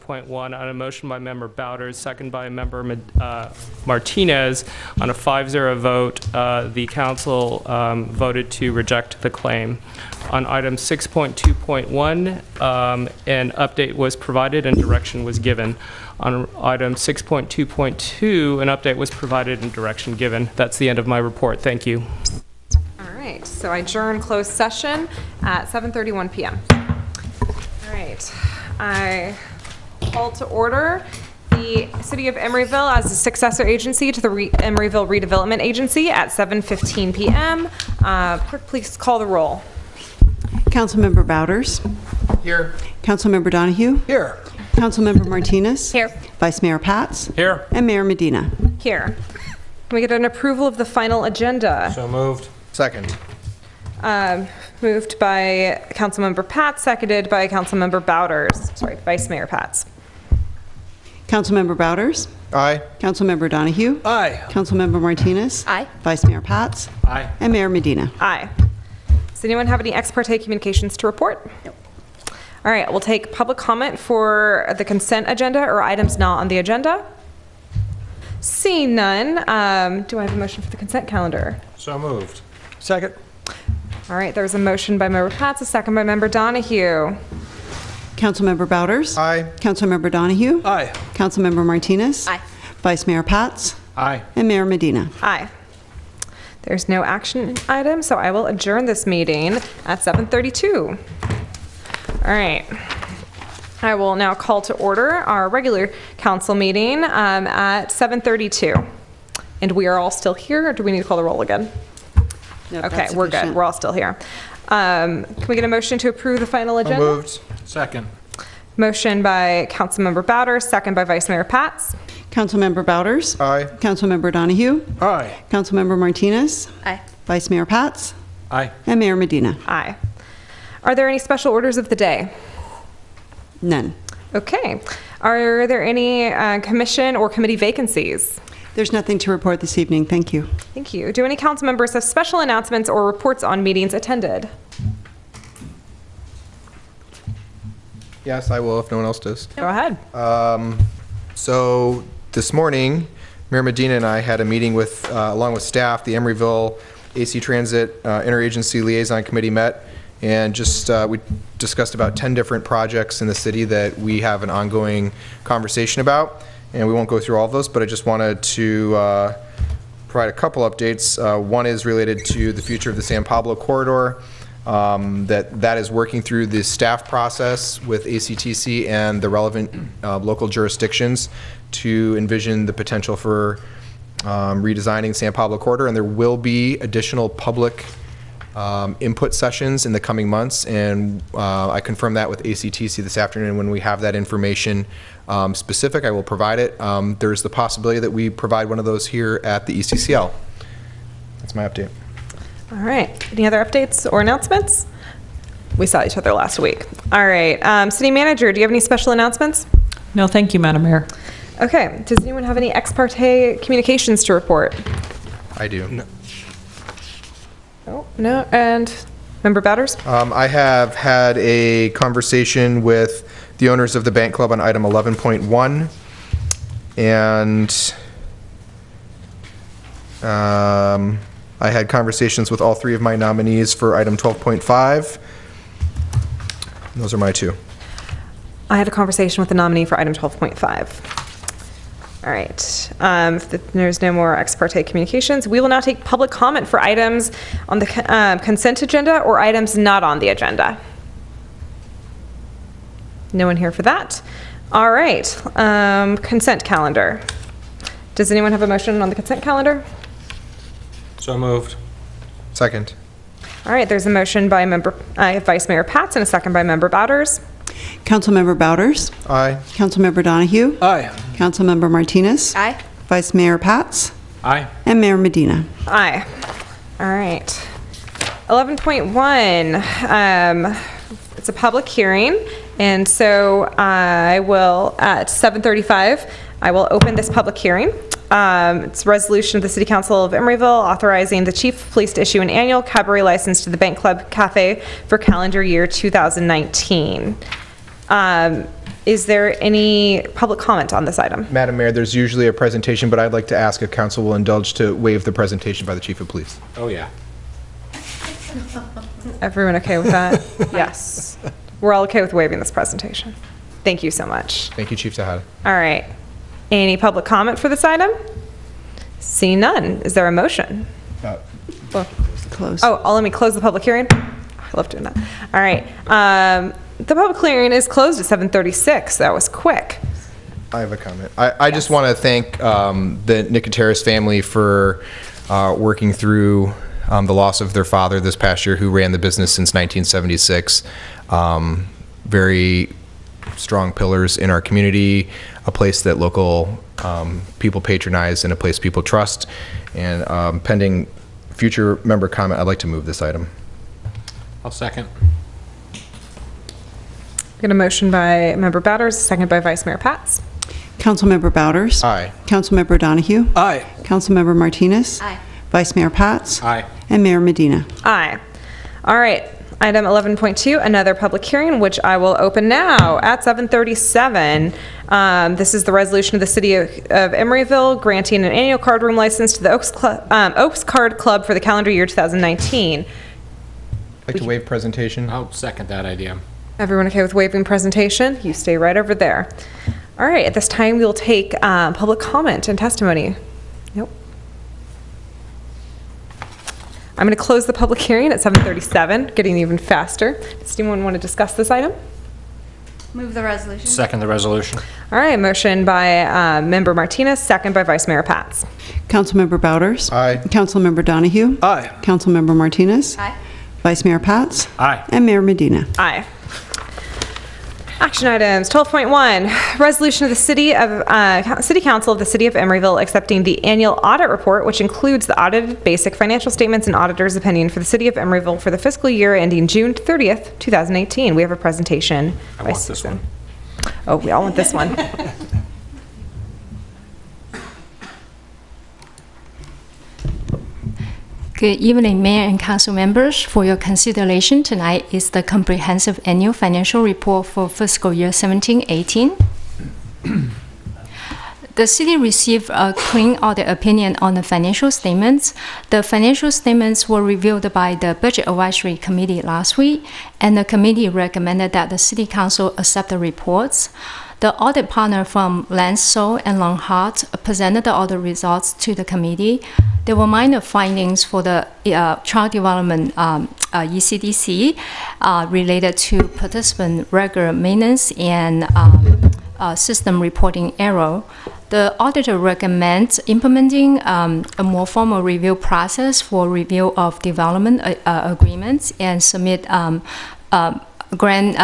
5.1 on a motion by Member Bowders, second by Member Martinez. On a 5-0 vote, the council voted to reject the claim. On item 6.2.1, an update was provided and direction was given. On item 6.2.2, an update was provided and direction given. That's the end of my report. Thank you. All right, so I adjourn closed session at 7:31 p.m. All right, I call to order the City of Emeryville as a successor agency to the Emeryville Redevelopment Agency at 7:15 p.m. Clerk, please call the roll. Councilmember Bowders. Here. Councilmember Donahue. Here. Councilmember Martinez. Here. Vice Mayor Pats. Here. And Mayor Medina. Here. Can we get an approval of the final agenda? So moved. Second. Moved by Councilmember Pats, seconded by Councilmember Bowders. Sorry, Vice Mayor Pats. Councilmember Bowders. Aye. Councilmember Donahue. Aye. Councilmember Martinez. Aye. Vice Mayor Pats. Aye. And Mayor Medina. Aye. Does anyone have any ex parte communications to report? Nope. All right, we'll take public comment for the consent agenda or items not on the agenda. Seeing none, do I have a motion for the consent calendar? So moved. Second. All right, there's a motion by Member Pats, a second by Member Donahue. Councilmember Bowders. Aye. Councilmember Donahue. Aye. Councilmember Martinez. Aye. Vice Mayor Pats. Aye. And Mayor Medina. Aye. There's no action item, so I will adjourn this meeting at 7:32. All right. I will now call to order our regular council meeting at 7:32. And we are all still here, or do we need to call the roll again? Nope, Okay, that's we're good. sufficient. We're all still here. Can we get a motion to approve the final agenda? Moved. Second. Motion by Councilmember Bowders, second by Vice Mayor Pats. Councilmember Bowders. Aye. Councilmember Donahue. Aye. Councilmember Martinez. Aye. Vice Mayor Pats. Aye. And Mayor Medina. Aye. Are there any special orders of the day? None. Okay. Are there any commission or committee vacancies? There's nothing to report this evening. Thank you. Thank you. Do any council members have special announcements or reports on meetings attended? Yes, I will if no one else does. Go ahead. So this morning, Mayor Medina and I had a meeting with, along with staff, the Emeryville AC Transit Interagency Liaison Committee met, and just we discussed about 10 different projects in the city that we have an ongoing conversation about. And we won't go through all of those, but I just wanted to provide a couple updates. One is related to the future of the San Pablo corridor. That is working through the staff process with ACTC and the relevant local jurisdictions to envision the potential for redesigning San Pablo corridor, and there will be additional public input sessions in the coming months, and I confirmed that with ACTC this afternoon. When we have that information specific, I will provide it. There's the possibility that we provide one of those here at the ECCL. That's my update. All right. Any other updates or announcements? We saw each other last week. All right. City Manager, do you have any special announcements? No, thank you, Madam Mayor. Okay. Does anyone have any ex parte communications to report? I do. No. Oh, no. And Member Bowders? I have had a conversation with the owners of the Bank Club on item 11.1, and I had conversations with all three of my nominees for item 12.5. Those are my two. I had a conversation with the nominee for item 12.5. All right. If there's no more ex parte communications, we will now take public comment for items on the consent agenda or items not on the agenda. No one here for that. All right. Consent calendar. Does anyone have a motion on the consent calendar? So moved. Second. All right. There's a motion by Vice Mayor Pats and a second by Member Bowders. Councilmember Bowders. Aye. Councilmember Donahue. Aye. Councilmember Martinez. Aye. Vice Mayor Pats. Aye. And Mayor Medina. Aye. All right. 11.1. It's a public hearing, and so I will, at 7:35, I will open this public hearing. It's a resolution of the City Council of Emeryville authorizing the Chief of Police to issue an annual cabaret license to the Bank Club Cafe for calendar year 2019. Is there any public comment on this item? Madam Mayor, there's usually a presentation, but I'd like to ask if council will indulge to waive the presentation by the chief of police. Oh, yeah. Everyone okay with that? Yes. We're all okay with waiving this presentation. Thank you so much. Thank you, Chief Tejada. All right. Any public comment for this item? Seeing none. Is there a motion? Well, Close. let me close the public hearing. I love doing that. All right. The public hearing is closed at 7:36. That was quick. I have a comment. I just want to thank the Nicoteris family for working through the loss of their father this past year, who ran the business since 1976. Very strong pillars in our community, a place that local people patronize and a place people trust. And pending future member comment, I'd like to move this item. I'll second. Got a motion by Member Bowders, second by Vice Mayor Pats. Councilmember Bouders? Aye. Councilmember Donahue? Aye. Councilmember Martinez? Aye. Vice Mayor Pats? Aye. And Mayor Medina. Aye. All right. Item 11.2, another public hearing, which I will open now at 7:37. This is the resolution of the City of Emeryville granting an annual card room license to the Oaks Card Club for the calendar year 2019. I'd like to waive presentation. I'll second that idea. Everyone okay with waiving presentation? You stay right over there. All right. At this time, we'll take public comment and testimony. Nope. I'm going to close the public hearing at 7:37, getting even faster. Does anyone want to discuss this item? Move the resolution. Second the resolution. All right, motion by Member Martinez, second by Vice Mayor Pats. Councilmember Bouders? Aye. Councilmember Donahue? Aye. Councilmember Martinez? Aye. Vice Mayor Pats? Aye. And Mayor Medina. Aye. Action items, 12.1, resolution of the City Council of the City of Emeryville accepting the annual audit report, which includes the audited basic financial statements and auditor's opinion for the City of Emeryville for the fiscal year ending June 30th, 2018. We have a presentation. I by want this Susan. one. Oh, we all want this one. Good evening, Mayor and Council members. For your consideration tonight is the comprehensive annual financial report for fiscal year 17-18. The city received a clean audit opinion on the financial statements. The financial statements were reviewed by the Budget Advisory Committee last week, and the committee recommended that the City Council accept the reports. The audit partner from Lansell and Longhart presented the audit results to the committee. There were minor findings for the child development ECDC related to participant record maintenance and system reporting error. The auditor recommends implementing a more formal review process for review of development agreements and submit grant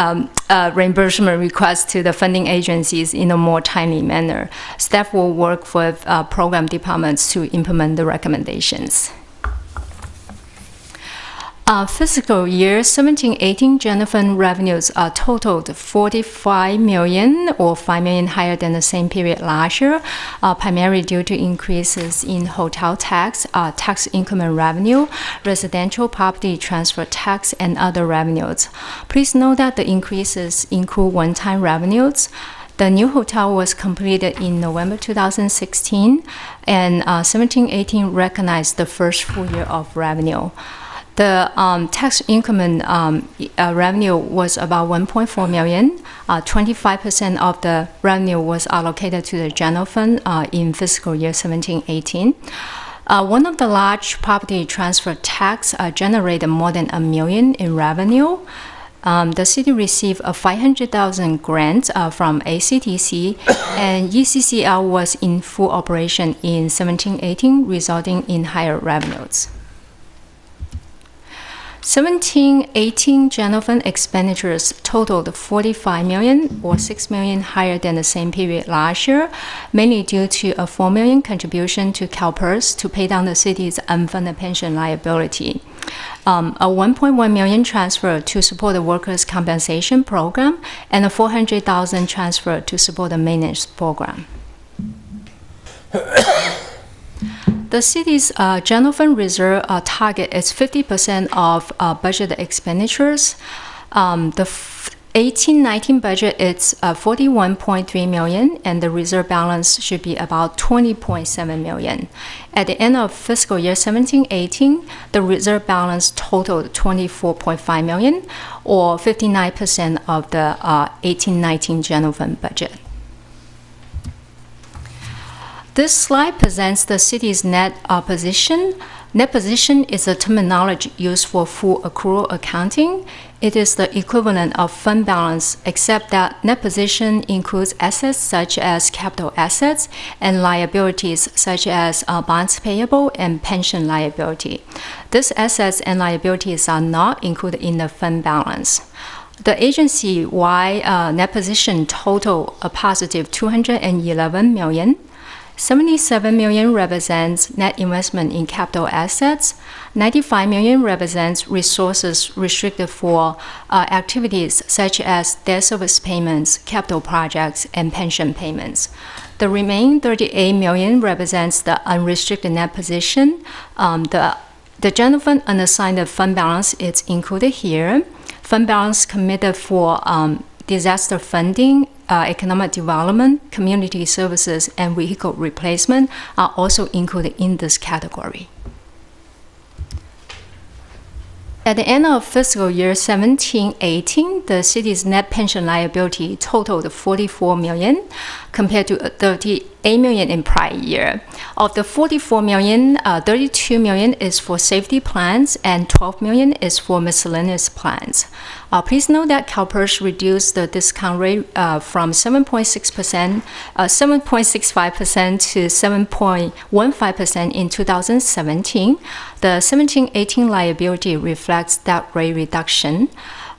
reimbursement requests to the funding agencies in a more timely manner. Staff will work with program departments to implement the recommendations. Fiscal year 17-18 general fund revenues totaled 45 million, or 5 million higher than the same period last year, primarily due to increases in hotel tax, tax increment revenue, residential property transfer tax, and other revenues. Please note that the increases include one-time revenues. The new hotel was completed in November 2016, and 17-18 recognized the first full year of revenue. The tax increment revenue was about 1.4 million. 25% of the revenue was allocated to the general fund in fiscal year 17-18. One of the large property transfer tax generated more than $1 million in revenue. The city received a 500,000 grant from ACTC, and ECCL was in full operation in 17-18, resulting in higher revenues. 17-18 general fund expenditures totaled 45 million, or 6 million higher than the same period last year, mainly due to a 4 million contribution to CalPERS to pay down the city's unfunded pension liability, a 1.1 million transfer to support the workers' compensation program, and a 400,000 transfer to support the maintenance program. The city's general fund reserve target is 50% of budgeted expenditures. The 18-19 budget, it's 41.3 million, and the reserve balance should be about 20.7 million. At the end of fiscal year 17-18, the reserve balance totaled 24.5 million, or 59% of the 18-19 general fund budget. This slide presents the city's net position. Net position is a terminology used for full accrual accounting. It is the equivalent of fund balance, except that net position includes assets such as capital assets and liabilities such as bonds payable and pension liability. These assets and liabilities are not included in the fund balance. The agency-wide net position total a positive 211 million. 77 million represents net investment in capital assets. 95 million represents resources restricted for activities such as debt service payments, capital projects, and pension payments. The remaining 38 million represents the unrestricted net position. The general fund unassigned fund balance is included here. Fund balance committed for disaster funding, economic development, community services, and vehicle replacement are also included in this category. At the end of fiscal year 17-18, the city's net pension liability totaled 44 million compared to 38 million in prior year. Of the 44 million, 32 million is for safety plans and 12 million is for miscellaneous plans. Please note that CalPERS reduced the discount rate from 7.65% to 7.15% in 2017. The 17-18 liability reflects that rate reduction.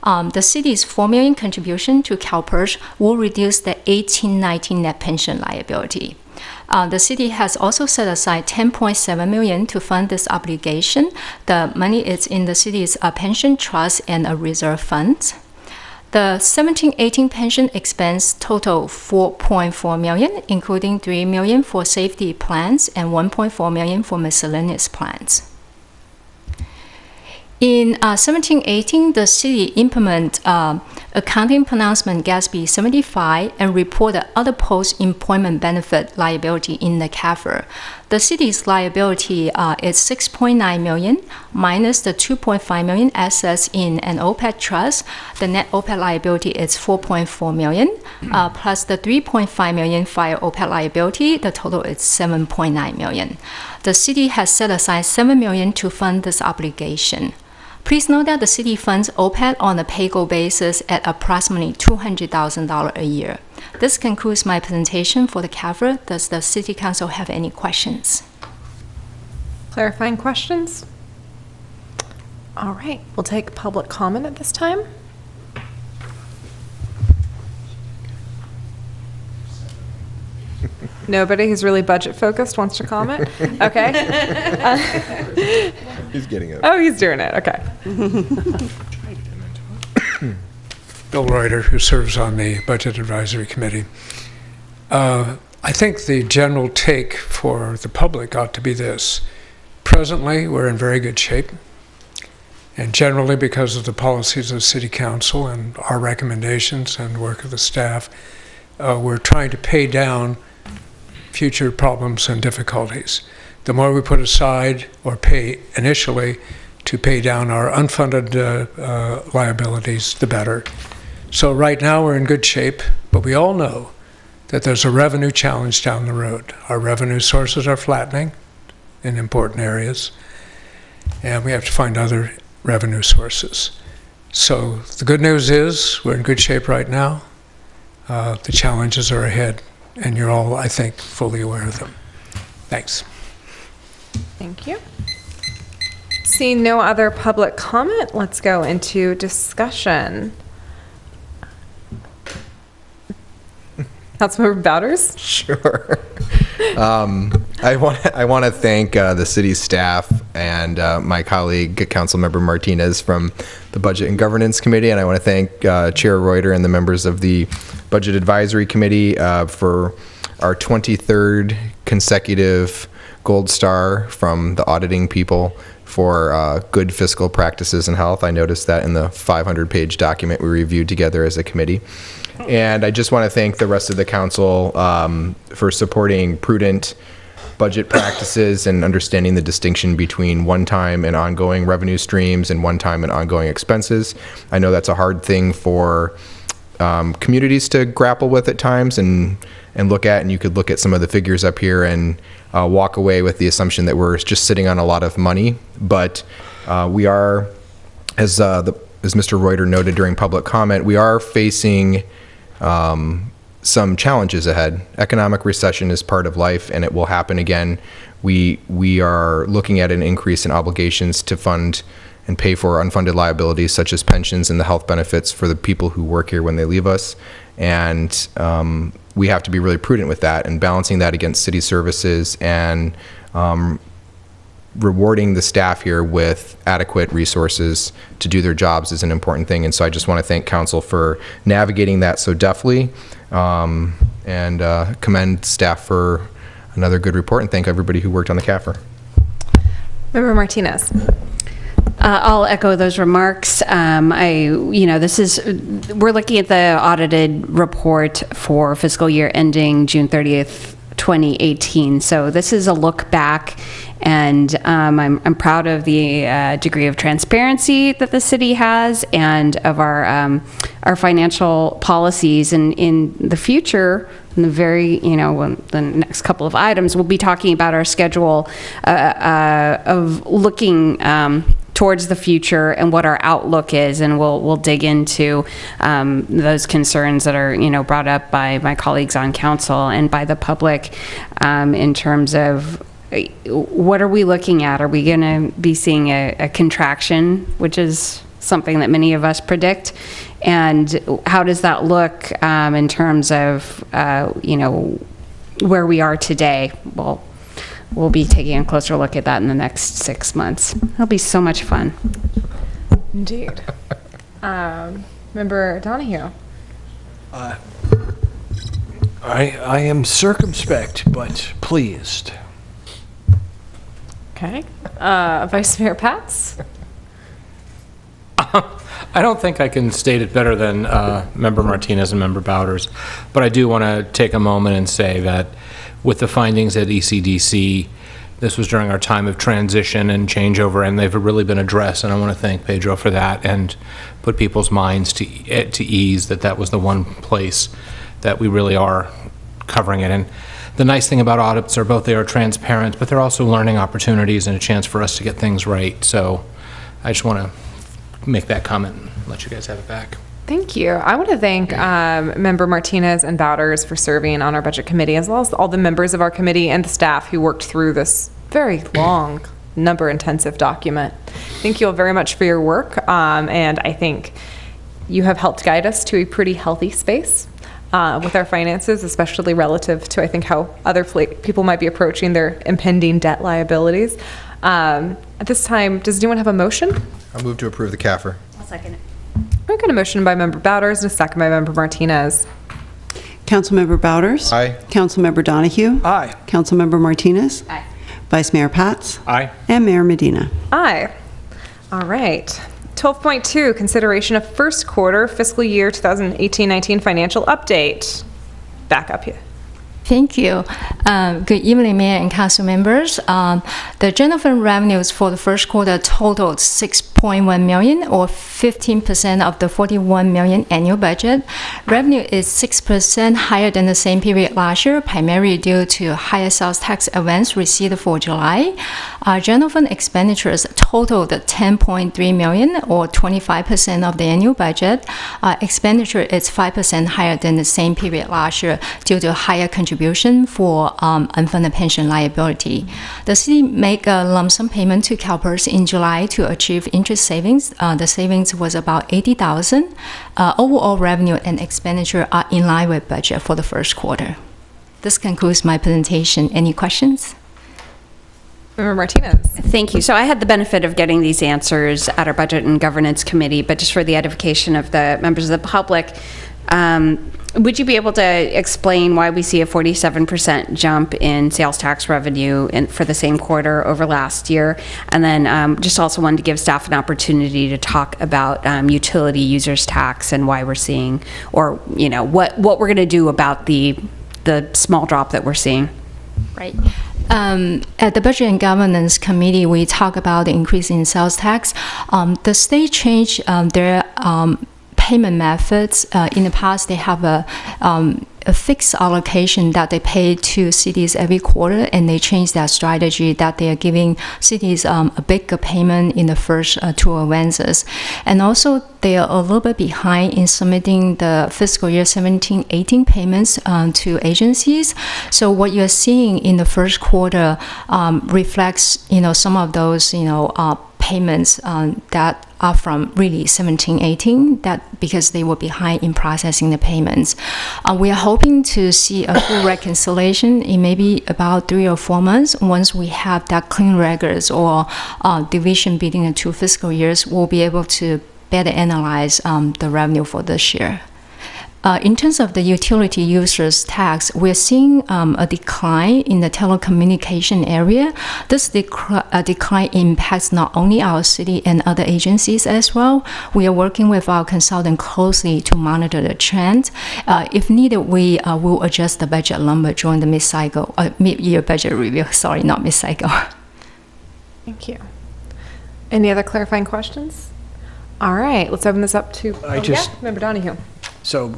The city's 4 million contribution to CalPERS will reduce the 18-19 net pension liability. The city has also set aside 10.7 million to fund this obligation. The money is in the city's pension trust and a reserve fund. The 17-18 pension expense total 4.4 million, including 3 million for safety plans and 1.4 million for miscellaneous plans. In 17-18, the city implemented accounting pronouncement Gatsby 75 and reported other post-employment benefit liability in the CAFR. The city's liability is 6.9 million minus the 2.5 million assets in an OPEC trust. The net OPEC liability is 4.4 million plus the 3.5 million fire OPEC liability. The total is 7.9 million. The city has set aside 7 million to fund this obligation. Please note that the city funds OPEC on a pay-go basis at approximately $200,000 a year. This concludes my presentation for the CAFR. Does the City Council have any questions? Clarifying questions? All right, we'll take public comment at this time. Nobody who's really budget focused wants to comment? Okay. He's getting it. Oh, he's doing it. Okay. Bill Reuter, who serves on the Budget Advisory Committee. I think the general take for the public ought to be this. Presently, we're in very good shape. And generally, because of the policies of City Council and our recommendations and work of the staff, we're trying to pay down future problems and difficulties. The more we put aside or pay initially to pay down our unfunded liabilities, the better. So right now we're in good shape, but we all know that there's a revenue challenge down the road. Our revenue sources are flattening in important areas, and we have to find other revenue sources. So the good news is we're in good shape right now. The challenges are ahead, and you're all, I think, fully aware of them. Thanks. Thank you. Seeing no other public comment, let's go into discussion. Councilmember Bowders? Sure. I want to thank the city staff and my colleague, Councilmember Martinez from the Budget and Governance Committee, and I want to thank Chair Reuter and the members of the Budget Advisory Committee for our 23rd consecutive gold star from the auditing people for good fiscal practices in health. I noticed that in the 500-page document we reviewed together as a committee. And I just want to thank the rest of the council for supporting prudent budget practices and understanding the distinction between one-time and ongoing revenue streams and one-time and ongoing expenses. I know that's a hard thing for communities to grapple with at times and look at, and you could look at some of the figures up here and walk away with the assumption that we're just sitting on a lot of money. But we are, as Mr. Reuter noted during public comment, we are facing some challenges ahead. Economic recession is part of life, and it will happen again. We are looking at an increase in obligations to fund and pay for unfunded liabilities such as pensions and the health benefits for the people who work here when they leave us. And we have to be really prudent with that, and balancing that against city services and rewarding the staff here with adequate resources to do their jobs is an important thing. And so I just want to thank council for navigating that so deftly, and commend staff for another good report, and thank everybody who worked on the CAFR. Member Martinez. I'll echo those remarks. We're looking at the audited report for fiscal year ending June 30th, 2018. So this is a look back, and I'm proud of the degree of transparency that the city has, and of our financial policies. And in the future, in the next couple of items, we'll be talking about our schedule of looking towards the future and what our outlook is, and we'll dig into those concerns that are brought up by my colleagues on council and by the public in terms of what are we looking at? Are we going to be seeing a contraction, which is something that many of us predict, and how does that look in terms of where we are today? Well, we'll be taking a closer look at that in the next 6 months. It'll be so much fun. Indeed. Member Donahue. I am circumspect, but pleased. Okay. Vice Mayor Pats. I don't think I can state it better than Member Martinez and Member Bowders, but I do want to take a moment and say that with the findings at ECDC, this was during our time of transition and changeover, and they've really been addressed, and I want to thank Pedro for that and put people's minds to ease that was the one place that we really are covering it. And the nice thing about audits are both they are transparent, but they're also learning opportunities and a chance for us to get things right. So I just want to make that comment and let you guys have it back. Thank you. I want to thank Member Martinez and Bowders for serving on our budget committee, as well as all the members of our committee and the staff who worked through this very long, number-intensive document. Thank you all very much for your work, and I think you have helped guide us to a pretty healthy space with our finances, especially relative to, I think, how other people might be approaching their impending debt liabilities. At this time, does anyone have a motion? I'll move to approve the CAFR. I'll second it. I've got a motion by Member Bowders and a second by Member Martinez. Councilmember Bowders. Aye. Councilmember Donahue. Aye. Councilmember Martinez. Aye. Vice Mayor Pats. Aye. And Mayor Medina. Aye. All right. 12.2, consideration of first quarter fiscal year 2018-19 financial update. Back up here. Thank you. Good evening, Mayor and Council members. The general fund revenues for the first quarter totaled $6.1 million, or 15% of the $41 million annual budget. Revenue is 6% higher than the same period last year, primarily due to higher sales tax advance received for July. General fund expenditures totaled $10.3 million, or 25% of the annual budget. Expenditure is 5% higher than the same period last year due to higher contribution for unfunded pension liability. The city made a lump sum payment to CalPERS in July to achieve interest savings. The savings was about $80,000. Overall revenue and expenditure are in line with budget for the first quarter. This concludes my presentation. Any questions? Member Martinez. Thank you. So I had the benefit of getting these answers at our Budget and Governance Committee, but just for the edification of the members of the public, Would you be able to explain why we see a 47% jump in sales tax revenue for the same quarter over last year? And then just also wanted to give staff an opportunity to talk about utility users tax and why we're seeing, or what we're going to do about the small drop that we're seeing. Right. At the Budget and Governance Committee, we talk about the increase in sales tax. The state changed their payment methods. In the past, they have a fixed allocation that they pay to cities every quarter, and they changed that strategy that they are giving cities a bigger payment in the first 2 advances. And also, they are a little bit behind in submitting the fiscal year 17-18 payments to agencies. So what you're seeing in the first quarter reflects, some of those, payments that are from really 17-18, that because they were behind in processing the payments. We are hoping to see a full reconciliation in maybe about 3 or 4 months. Once we have that clean records or division between the 2 fiscal years, we'll be able to better analyze the revenue for this year. In terms of the utility users tax, we're seeing a decline in the telecommunication area. This decline impacts not only our city and other agencies as well. We are working with our consultant closely to monitor the trend. If needed, we will adjust the budget number during the mid-year budget review. Sorry, not mid-cycle. Thank you. Any other clarifying questions? All right, let's open this up to Member Donahue. So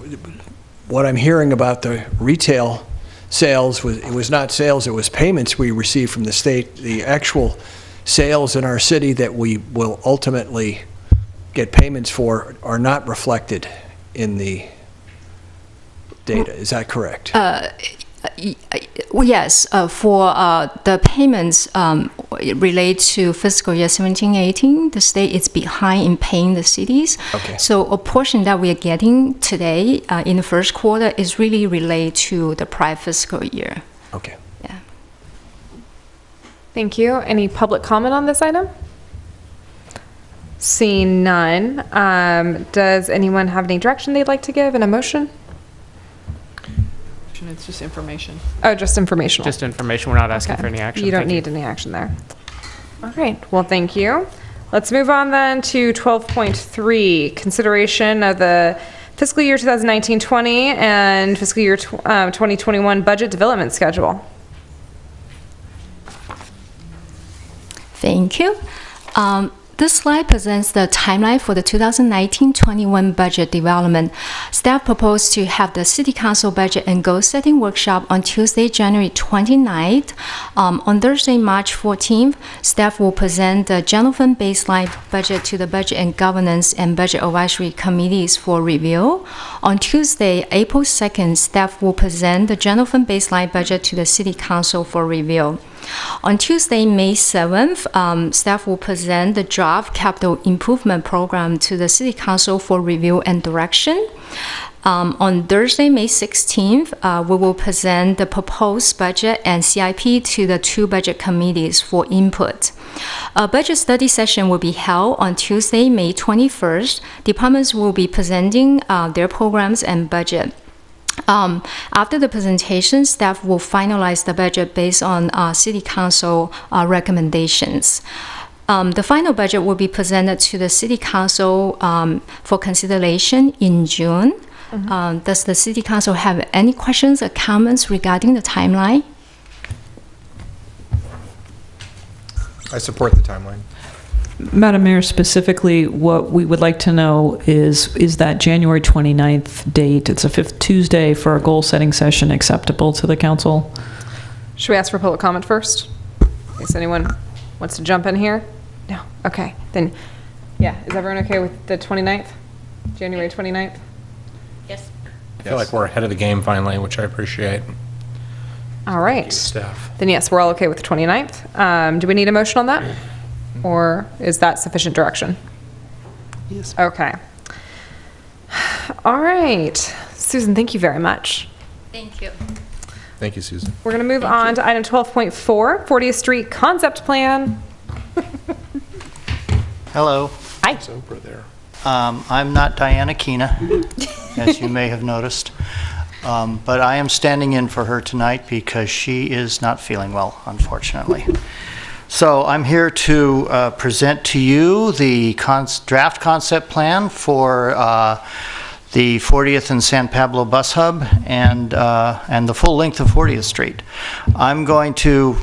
what I'm hearing about the retail sales, it was not sales, it was payments we received from the state. The actual sales in our city that we will ultimately get payments for are not reflected in the data. Is that correct? Yes, for the payments relate to fiscal year 17-18, the state is behind in paying the cities. Okay. So a portion that we are getting today in the first quarter is really related to the prior fiscal year. Okay. Yeah. Thank you. Any public comment on this item? Seeing none, does anyone have any direction they'd like to give in a motion? It's just information. Oh, just informational. Just information. We're not asking for any action. You don't need any action there. All right. Well, thank you. Let's move on then to 12.3, consideration of the fiscal year 2019-20 and fiscal year 2021 budget development schedule. Thank you. This slide presents the timeline for the 2019-21 budget development. Staff proposed to have the City Council budget and goal-setting workshop on Tuesday, January 29th. On Thursday, March 14th, staff will present the general fund baseline budget to the Budget and Governance and Budget Advisory Committees for review. On Tuesday, April 2nd, staff will present the general fund baseline budget to the City Council for review. On Tuesday, May 7th, staff will present the draft capital improvement program to the City Council for review and direction. On Thursday, May 16th, we will present the proposed budget and CIP to the 2 budget committees for input. A budget study session will be held on Tuesday, May 21st. Departments will be presenting their programs and budget. After the presentation, staff will finalize the budget based on City Council recommendations. The final budget will be presented to the City Council for consideration in June. Does the City Council have any questions or comments regarding the timeline? I support the timeline. Madam Mayor, specifically, what we would like to know is that January 29th date, it's a 5th Tuesday for a goal-setting session, acceptable to the council? Should we ask for public comment first? In case anyone wants to jump in here? No? Okay. Then, yeah. Is everyone okay with the 29th? January 29th? Yes. I feel like we're ahead of the game finally, which I appreciate. All right. Staff. Then yes, we're all okay with the 29th. Do we need a motion on that? Or is that sufficient direction? Yes. Okay. All right. Susan, thank you very much. Thank you. Thank you, Susan. We're going to move on to item 12.4, 40th Street Concept Plan. Hello. Hi. Over there. I'm not Diana Kina. as you may have noticed. But I am standing in for her tonight because she is not feeling well, unfortunately. So I'm here to present to you the draft concept plan for the 40th and San Pablo bus hub and the full length of 40th Street. I'm going to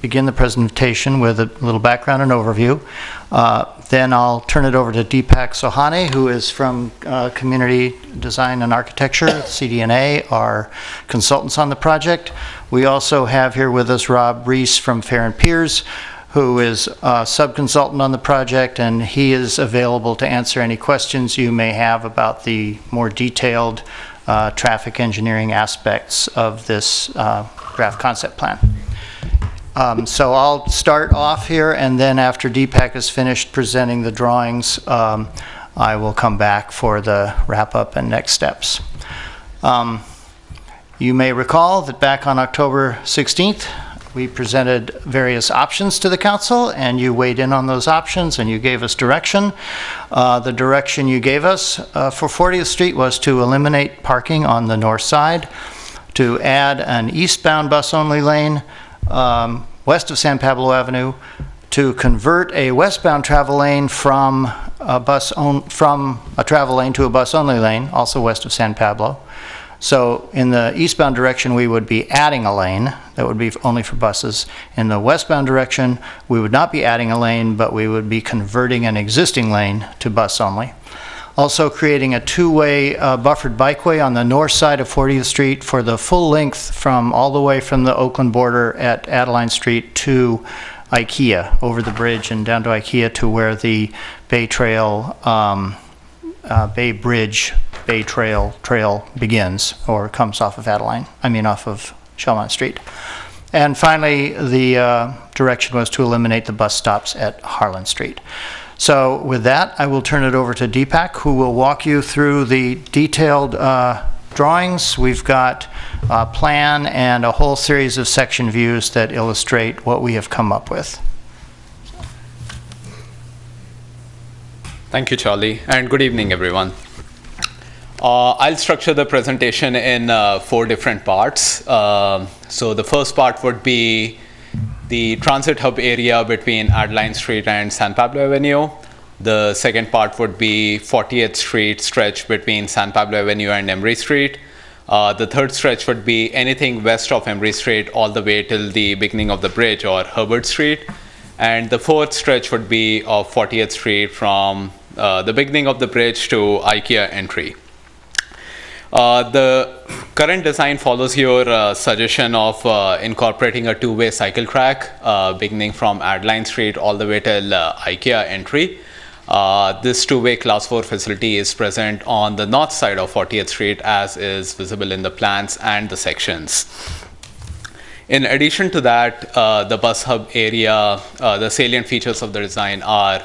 begin the presentation with a little background and overview. Then I'll turn it over to Deepak Sohani, who is from Community Design and Architecture, CDNA, our consultants on the project. We also have here with us Rob Reese from Fair & Peers, who is a sub-consultant on the project, and he is available to answer any questions you may have about the more detailed traffic engineering aspects of this draft concept plan. So I'll start off here, and then after Deepak is finished presenting the drawings, I will come back for the wrap-up and next steps. You may recall that back on October 16th, we presented various options to the council, and you weighed in on those options, and you gave us direction. The direction you gave us for 40th Street was to eliminate parking on the north side, to add an eastbound bus-only lane west of San Pablo Avenue, to convert a westbound travel lane from a travel lane to a bus-only lane, also west of San Pablo. So in the eastbound direction, we would be adding a lane that would be only for buses. In the westbound direction, we would not be adding a lane, but we would be converting an existing lane to bus only. Also creating a two-way buffered bikeway on the north side of 40th Street for the full length from all the way from the Oakland border at Adeline Street to IKEA, over the bridge and down to IKEA to where the Bay Trail, Bay Bridge, Bay Trail begins or comes off of off of Shelmont Street. And finally, the direction was to eliminate the bus stops at Harlan Street. So with that, I will turn it over to Deepak, who will walk you through the detailed drawings. We've got a plan and a whole series of section views that illustrate what we have come up with. Thank you, Charlie, and good evening, everyone. I'll structure the presentation in 4 different parts. So the first part would be the transit hub area between Adeline Street and San Pablo Avenue. The second part would be 40th Street stretch between San Pablo Avenue and Emery Street. The third stretch would be anything west of Emery Street all the way till the beginning of the bridge or Herbert Street. And the fourth stretch would be of 40th Street from the beginning of the bridge to IKEA entry. The current design follows your suggestion of incorporating a two-way cycle track beginning from Adeline Street all the way till IKEA entry. This two-way Class 4 facility is present on the north side of 40th Street, as is visible in the plans and the sections. In addition to that, the bus hub area, the salient features of the design are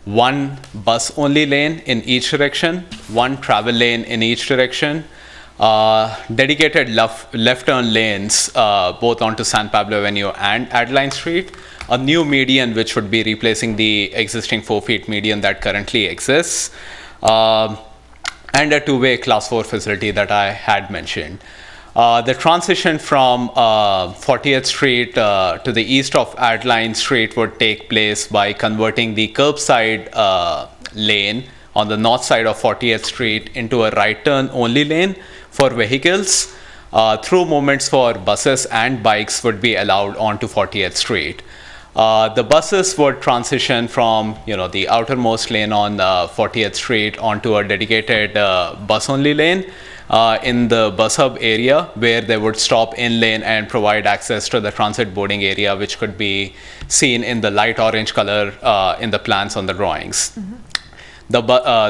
one bus-only lane in each direction, one travel lane in each direction, dedicated left turn lanes both onto San Pablo Avenue and Adeline Street, a new median which would be replacing the existing 4-feet median that currently exists, and a two-way Class 4 facility that I had mentioned. The transition from 40th Street to the east of Adeline Street would take place by converting the curbside lane on the north side of 40th Street into a right turn only lane for vehicles. Through movements for buses and bikes would be allowed onto 40th Street. The buses would transition from the outermost lane on 40th Street onto a dedicated bus-only lane in the bus hub area, where they would stop in lane and provide access to the transit boarding area, which could be seen in the light orange color in the plans on the drawings. Mm-hmm.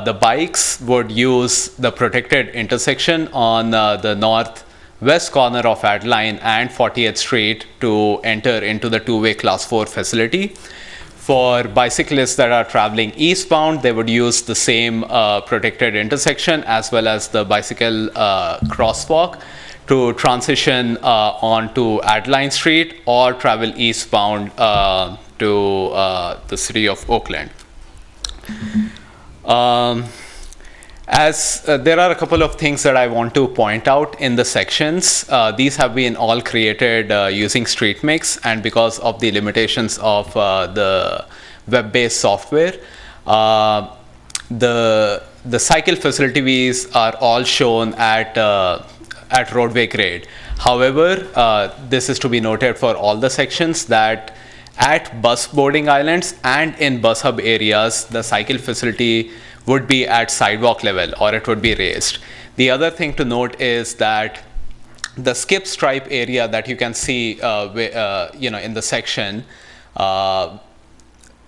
The bikes would use the protected intersection on the northwest corner of Adeline and 40th Street to enter into the two-way Class 4 facility. For bicyclists that are traveling eastbound, they would use the same protected intersection as well as the bicycle crosswalk to transition onto Adeline Street or travel eastbound to the city of Oakland. As there are a couple of things that I want to point out in the sections. These have been all created using StreetMix, and because of the limitations of the web-based software, the cycle facilities are all shown at roadway grade. However, this is to be noted for all the sections that at bus boarding islands and in bus hub areas, the cycle facility would be at sidewalk level, or it would be raised. The other thing to note is that the skip stripe area that you can see in the section where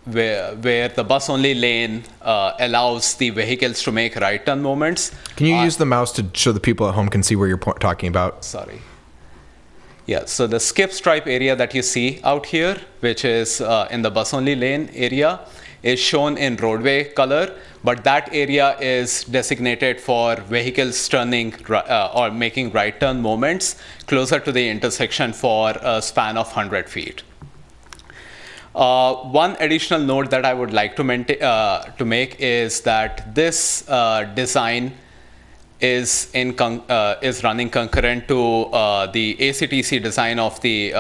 the bus only lane allows the vehicles to make right turn movements. Can you use the mouse to show the people at home can see where you're talking about? Sorry. Yeah, so the skip stripe area that you see out here, which is in the bus only lane area, is shown in roadway color, but that area is designated for vehicles turning or making right turn movements closer to the intersection for a span of 100 feet. One additional note that I would like to make is that this design is running concurrent to the ACTC design of the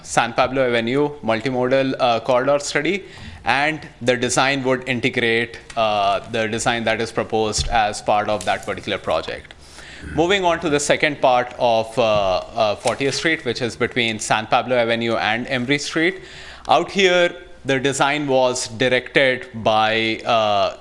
San Pablo Avenue multimodal corridor study, and the design would integrate the design that is proposed as part of that particular project. Moving on to the second part of 40th Street, which is between San Pablo Avenue and Emery Street. Out here, the design was directed by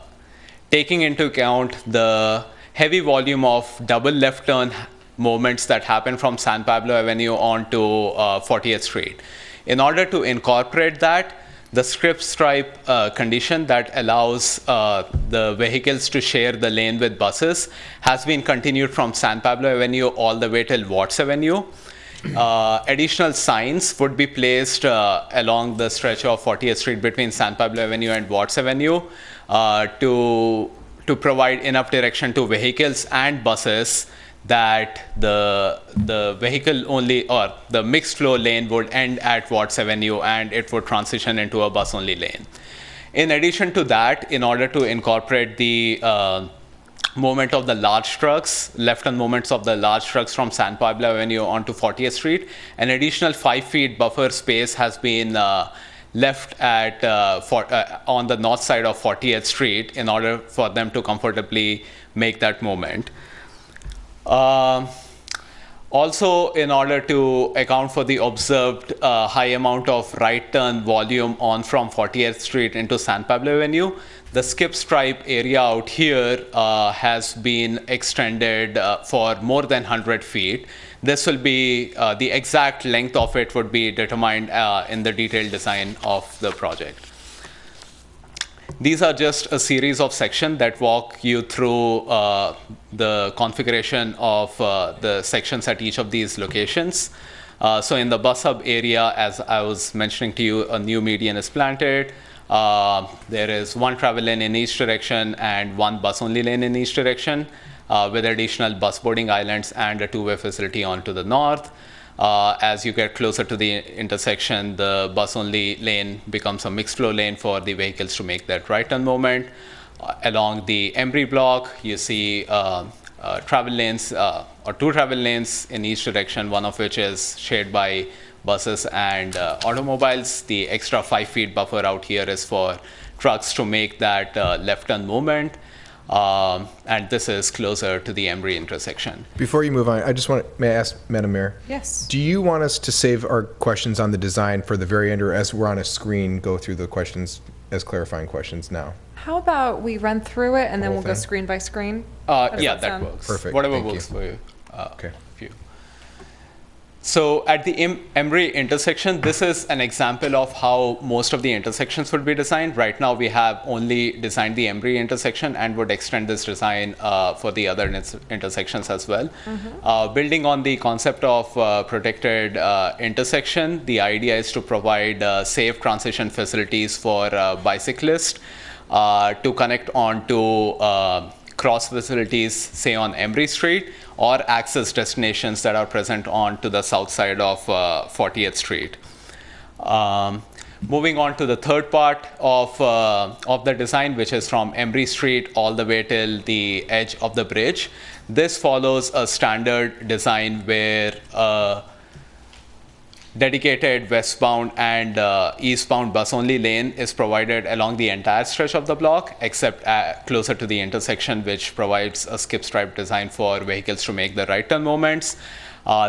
taking into account the heavy volume of double left turn movements that happen from San Pablo Avenue onto 40th Street. In order to incorporate that, the strip stripe condition that allows the vehicles to share the lane with buses has been continued from San Pablo Avenue all the way till Watts Avenue. Additional signs would be placed along the stretch of 40th Street between San Pablo Avenue and Watts Avenue to provide enough direction to vehicles and buses that the vehicle only or the mixed flow lane would end at Watts Avenue and it would transition into a bus only lane. In addition to that, in order to incorporate the movement of the large trucks, left turn movements of the large trucks from San Pablo Avenue onto 40th Street, an additional 5 feet buffer space has been left at on the north side of 40th Street in order for them to comfortably make that movement. Also, in order to account for the observed high amount of right turn volume on from 40th Street into San Pablo Avenue, the skip stripe area out here has been extended for more than 100 feet. This will be, the exact length of it would be determined in the detailed design of the project. These are just a series of sections that walk you through the configuration of the sections at each of these locations. So in the bus hub area, as I was mentioning to you, a new median is planted. There is one travel lane in each direction and one bus only lane in each direction with additional bus boarding islands and a two-way facility onto the north. As you get closer to the intersection, the bus only lane becomes a mixed flow lane for the vehicles to make that right turn movement. Along the Embry block, you see travel lanes or two travel lanes in each direction, one of which is shared by buses and automobiles. The extra 5 feet buffer out here is for trucks to make that left turn movement. And this is closer to the Emery intersection. Before you move on, I just want to, may I ask, Madam Mayor? Yes. Do you want us to save our questions on the design for the very end, or as we're on a screen, go through the questions as clarifying questions now? How about we run through it and then Whole we'll go thing? screen by screen? Yeah, that sound? works. Perfect. Whatever Thank works you. for you. Okay. So at the Emery intersection, this is an example of how most of the intersections would be designed. Right now, we have only designed the Emery intersection and would extend this design for the other intersections as well. Building on the concept of protected intersection, the idea is to provide safe transition facilities for bicyclists to connect onto cross facilities, say on Emery Street, or access destinations that are present on to the south side of 40th Street. Moving on to the third part of the design, which is from Emery Street all the way till the edge of the bridge. This follows a standard design where dedicated westbound and eastbound bus-only lane is provided along the entire stretch of the block, except closer to the intersection, which provides a skip stripe design for vehicles to make the right turn movements.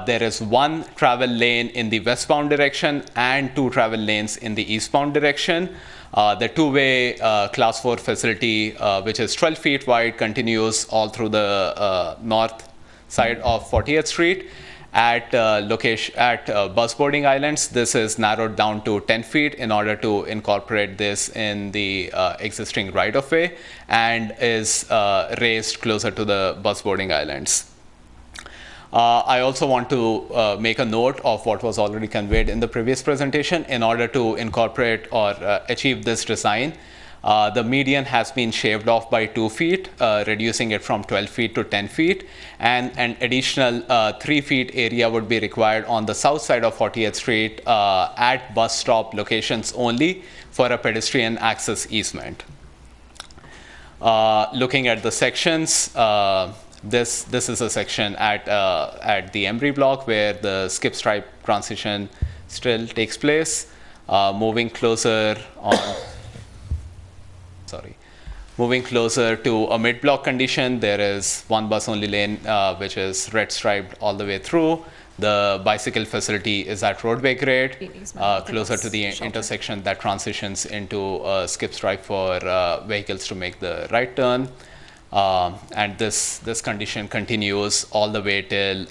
There is one travel lane in the westbound direction and two travel lanes in the eastbound direction. The two-way Class 4 facility, which is 12 feet wide, continues all through the north side of 40th Street. At bus boarding islands, this is narrowed down to 10 feet in order to incorporate this in the existing right-of-way, and is raised closer to the bus boarding islands. I also want to make a note of what was already conveyed in the previous presentation. In order to incorporate or achieve this design, the median has been shaved off by 2 feet, reducing it from 12 feet to 10 feet, and an additional 3 feet area would be required on the south side of 40th Street at bus stop locations only for a pedestrian access easement. Looking at the sections, this is a section at the Emery block where the skip stripe transition still takes place. Moving closer to a mid-block condition, there is one bus-only lane which is red striped all the way through. The bicycle facility is at roadway grade, closer to the intersection that transitions into a skip stripe for vehicles to make the right turn. And this condition continues all the way till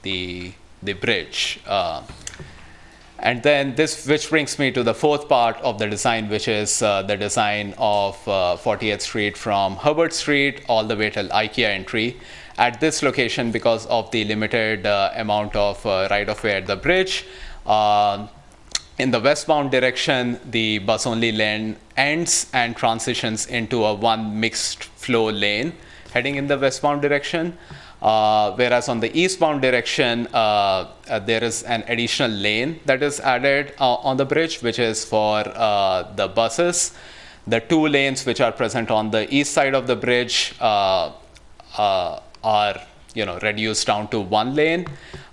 the bridge. And then which brings me to the fourth part of the design, which is the design of 40th Street from Herbert Street all the way till IKEA entry. At this location, because of the limited amount of right-of-way at the bridge, in the westbound direction, the bus-only lane ends and transitions into a one mixed flow lane heading in the westbound direction. Whereas on the eastbound direction, there is an additional lane that is added on the bridge, which is for the buses. The two lanes which are present on the east side of the bridge are reduced down to one lane.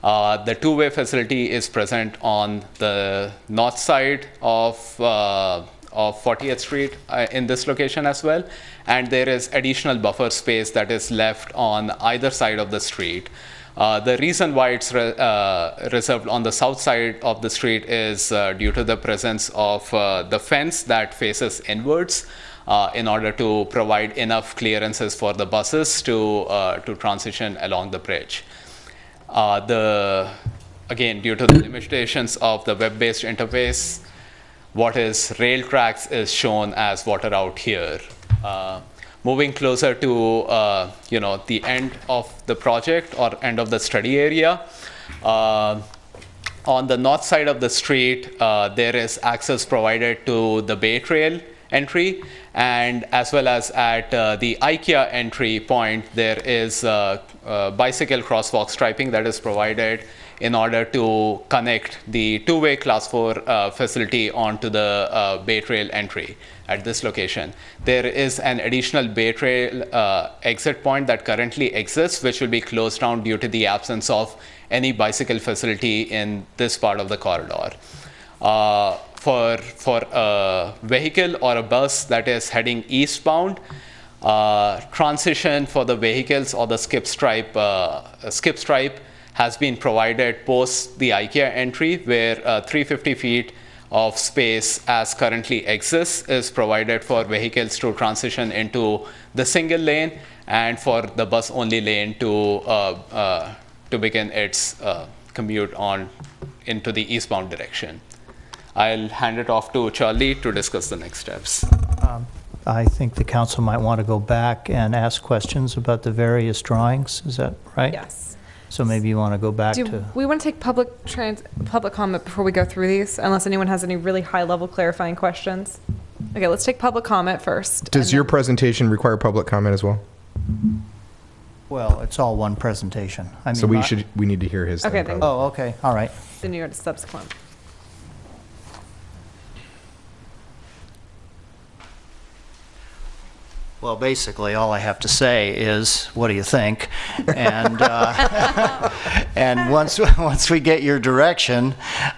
The two-way facility is present on the north side of 40th Street in this location as well, and there is additional buffer space that is left on either side of the street. The reason why it's reserved on the south side of the street is due to the presence of the fence that faces inwards in order to provide enough clearances for the buses to transition along the bridge. Again, due to the limitations of the web-based interface, what is rail tracks is shown as what are out here. Moving closer to the end of the project or end of the study area, on the north side of the street, there is access provided to the Bay Trail entry, and as well as at the IKEA entry point, there is bicycle crosswalk striping that is provided in order to connect the two-way Class 4 facility onto the Bay Trail entry at this location. There is an additional Bay Trail exit point that currently exists, which will be closed down due to the absence of any bicycle facility in this part of the corridor. For a vehicle or a bus that is heading eastbound, transition for the vehicles or the skip stripe has been provided post the IKEA entry, where 350 feet of space as currently exists is provided for vehicles to transition into the single lane and for the bus only lane to begin its commute on into the eastbound direction. I'll hand it off to Charlie to discuss the next steps. I think the council might want to go back and ask questions about the various drawings. Is that right? Yes. So maybe you want to go back Do to... we want to take public comment before we go through these, unless anyone has any really high-level clarifying questions? Okay, let's take public comment first. Does your presentation require public comment as well? Well, it's all one presentation. I mean, So we need to hear his. Okay, then, then- probably. Oh, okay, all right. Then you go to subsequent. Well, basically, all I have to say is, what do you think? And and once we get your direction,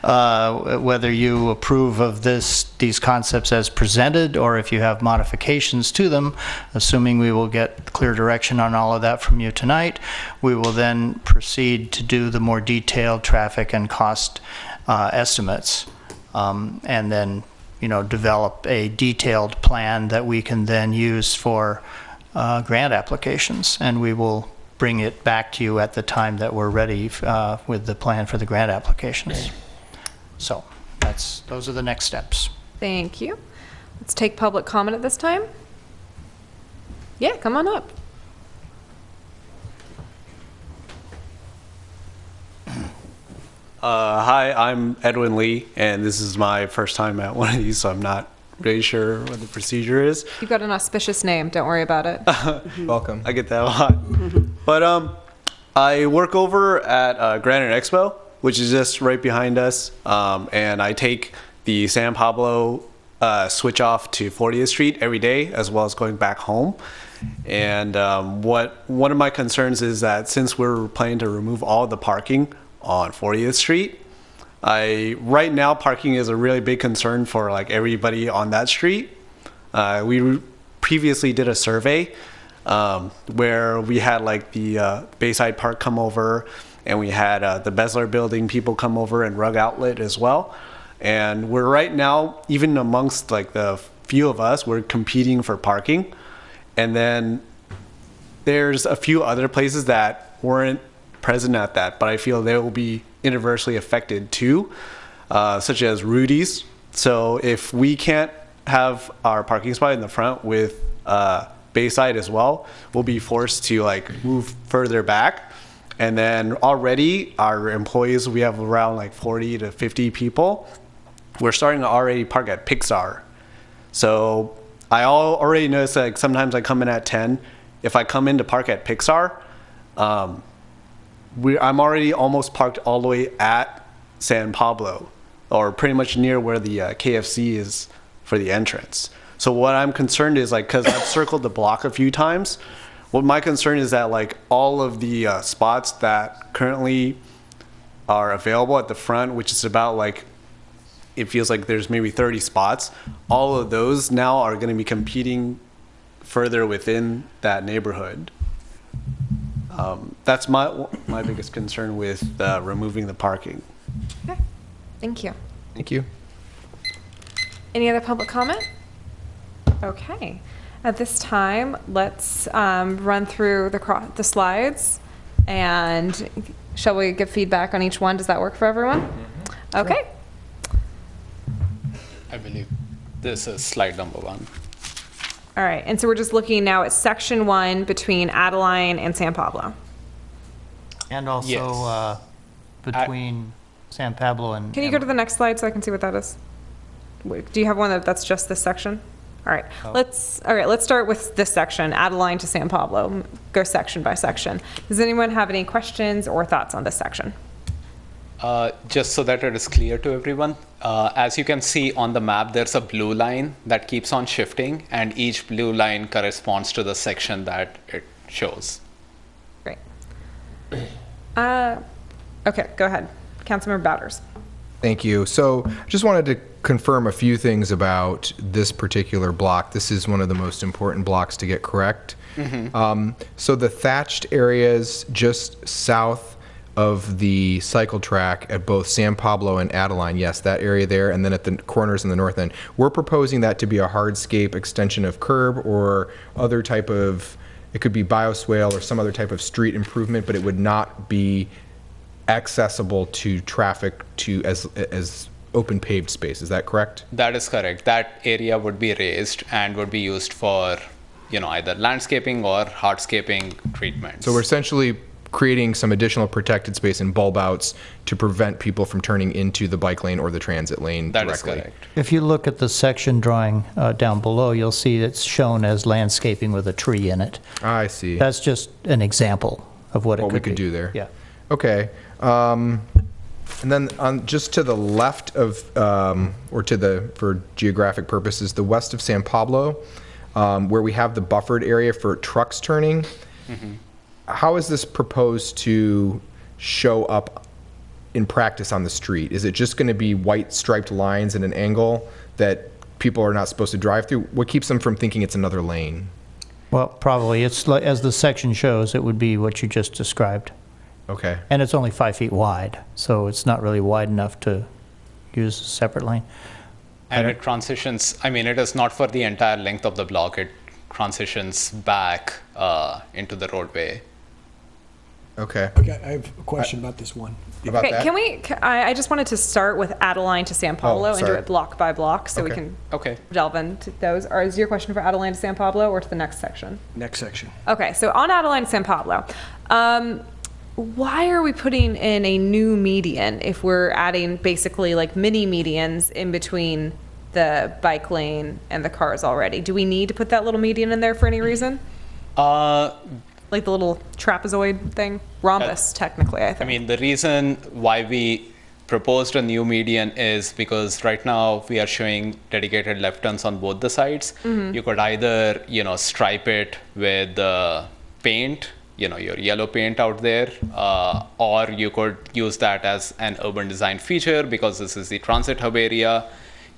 whether you approve of these concepts as presented, or if you have modifications to them, assuming we will get clear direction on all of that from you tonight, we will then proceed to do the more detailed traffic and cost estimates, and then develop a detailed plan that we can then use for grant applications. And we will bring it back to you at the time that we're ready with the plan for the grant applications. So those are the next steps. Thank you. Let's take public comment at this time. Yeah, come on up. Hi, I'm Edwin Lee, and this is my first time at one of these, so I'm not really sure what the procedure is. You've got an auspicious name. Don't worry about it. Welcome. I get that a lot. But I work over at Granite Expo, which is just right behind us, and I take the San Pablo switch off to 40th Street every day, as well as going back home. And one of my concerns is that since we're planning to remove all the parking on 40th Street, right now parking is a really big concern for like everybody on that street. We previously did a survey where we had like the Bayside Park come over, and we had the Besler Building people come over, and Rug Outlet as well. And we're right now, even amongst like the few of us, we're competing for parking. And then there's a few other places that weren't present at that, but I feel they will be adversely affected too, such as Rudy's. So if we can't have our parking spot in the front with Bayside as well, we'll be forced to like move further back. And then already our employees, we have around like 40 to 50 people. We're starting to already park at Pixar. So I already noticed that like sometimes I come in at 10. If I come in to park at Pixar, I'm already almost parked all the way at San Pablo, or pretty much near where the KFC is for the entrance. So what I'm concerned is like, because I've circled the block a few times, what my concern is that like all of the spots that currently are available at the front, which is about like, it feels like there's maybe 30 spots, all of those now are going to be competing further within that neighborhood. That's my biggest concern with removing the parking. Okay. Thank you. Thank you. Any other public comment? Okay. At this time, let's run through the slides, and shall we give feedback on each one? Does that work for everyone? Mm-hmm. Okay. Sure. I believe this is slide number 1. All right, and so we're just looking now at section 1 between Adeline and San Pablo. And also Yes. between San Pablo and... Can you go to the next slide so I can see what that is? Wait, do you have one that's just this section? All right, let's start with this section, Adeline to San Pablo. Go section by section. Does anyone have any questions or thoughts on this section? Just so that it is clear to everyone, as you can see on the map, there's a blue line that keeps on shifting, and each blue line corresponds to the section that it shows. Great. Okay, go ahead. Councilmember Bowders. Thank you. So just wanted to confirm a few things about this particular block. This is one of the most important blocks to get correct. Mm-hmm. So the thatched areas just south of the cycle track at both San Pablo and Adeline, yes, that area there, and then at the corners in the north end, we're proposing that to be a hardscape extension of curb or other type of, it could be bioswale or some other type of street improvement, but it would not be accessible to traffic as open paved space. Is that correct? That is correct. That area would be raised and would be used for, either landscaping or hardscaping treatments. So we're essentially creating some additional protected space and bulb outs to prevent people from turning into the bike lane or the transit lane directly. That is correct. If you look at the section drawing down below, you'll see it's shown as landscaping with a tree in it. I see. That's just an example of what we could do there. Yeah. Okay. And then just to the left of, for geographic purposes, the west of San Pablo, where we have the buffered area for trucks turning. How is this proposed to show up in practice on the street? Is it just going to be white striped lines at an angle that people are not supposed to drive through? What keeps them from thinking it's another lane? Well, probably, it's like, as the section shows, it would be what you just described. Okay. And it's only 5 feet wide, so it's not really wide enough to use a separate lane. And it transitions, I mean, it is not for the entire length of the block. It transitions back into the roadway. Okay. Okay, I have a question about this one. About Okay, that? I just wanted to start with Adeline to San Pablo and do sorry. it block by block so we Okay. can Okay. delve into those. Or is your question for Adeline to San Pablo or to the next section? Next section. Okay, so on Adeline to San Pablo, why are we putting in a new median if we're adding basically like mini medians in between the bike lane and the cars already? Do we need to put that little median in there for any reason? Like the little trapezoid thing? Rhombus, technically, I think. I mean, the reason why we proposed a new median is because right now we are showing dedicated left turns on both the sides. You could either, stripe it with paint, your yellow paint out there, or you could use that as an urban design feature because this is the transit hub area.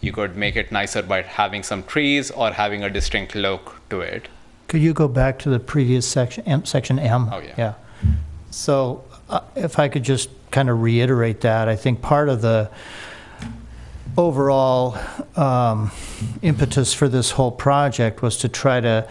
You could make it nicer by having some trees or having a distinct look to it. Could you go back to the previous section, section M? Oh, yeah. Yeah. So if I could just kind of reiterate that, I think part of the overall impetus for this whole project was to try to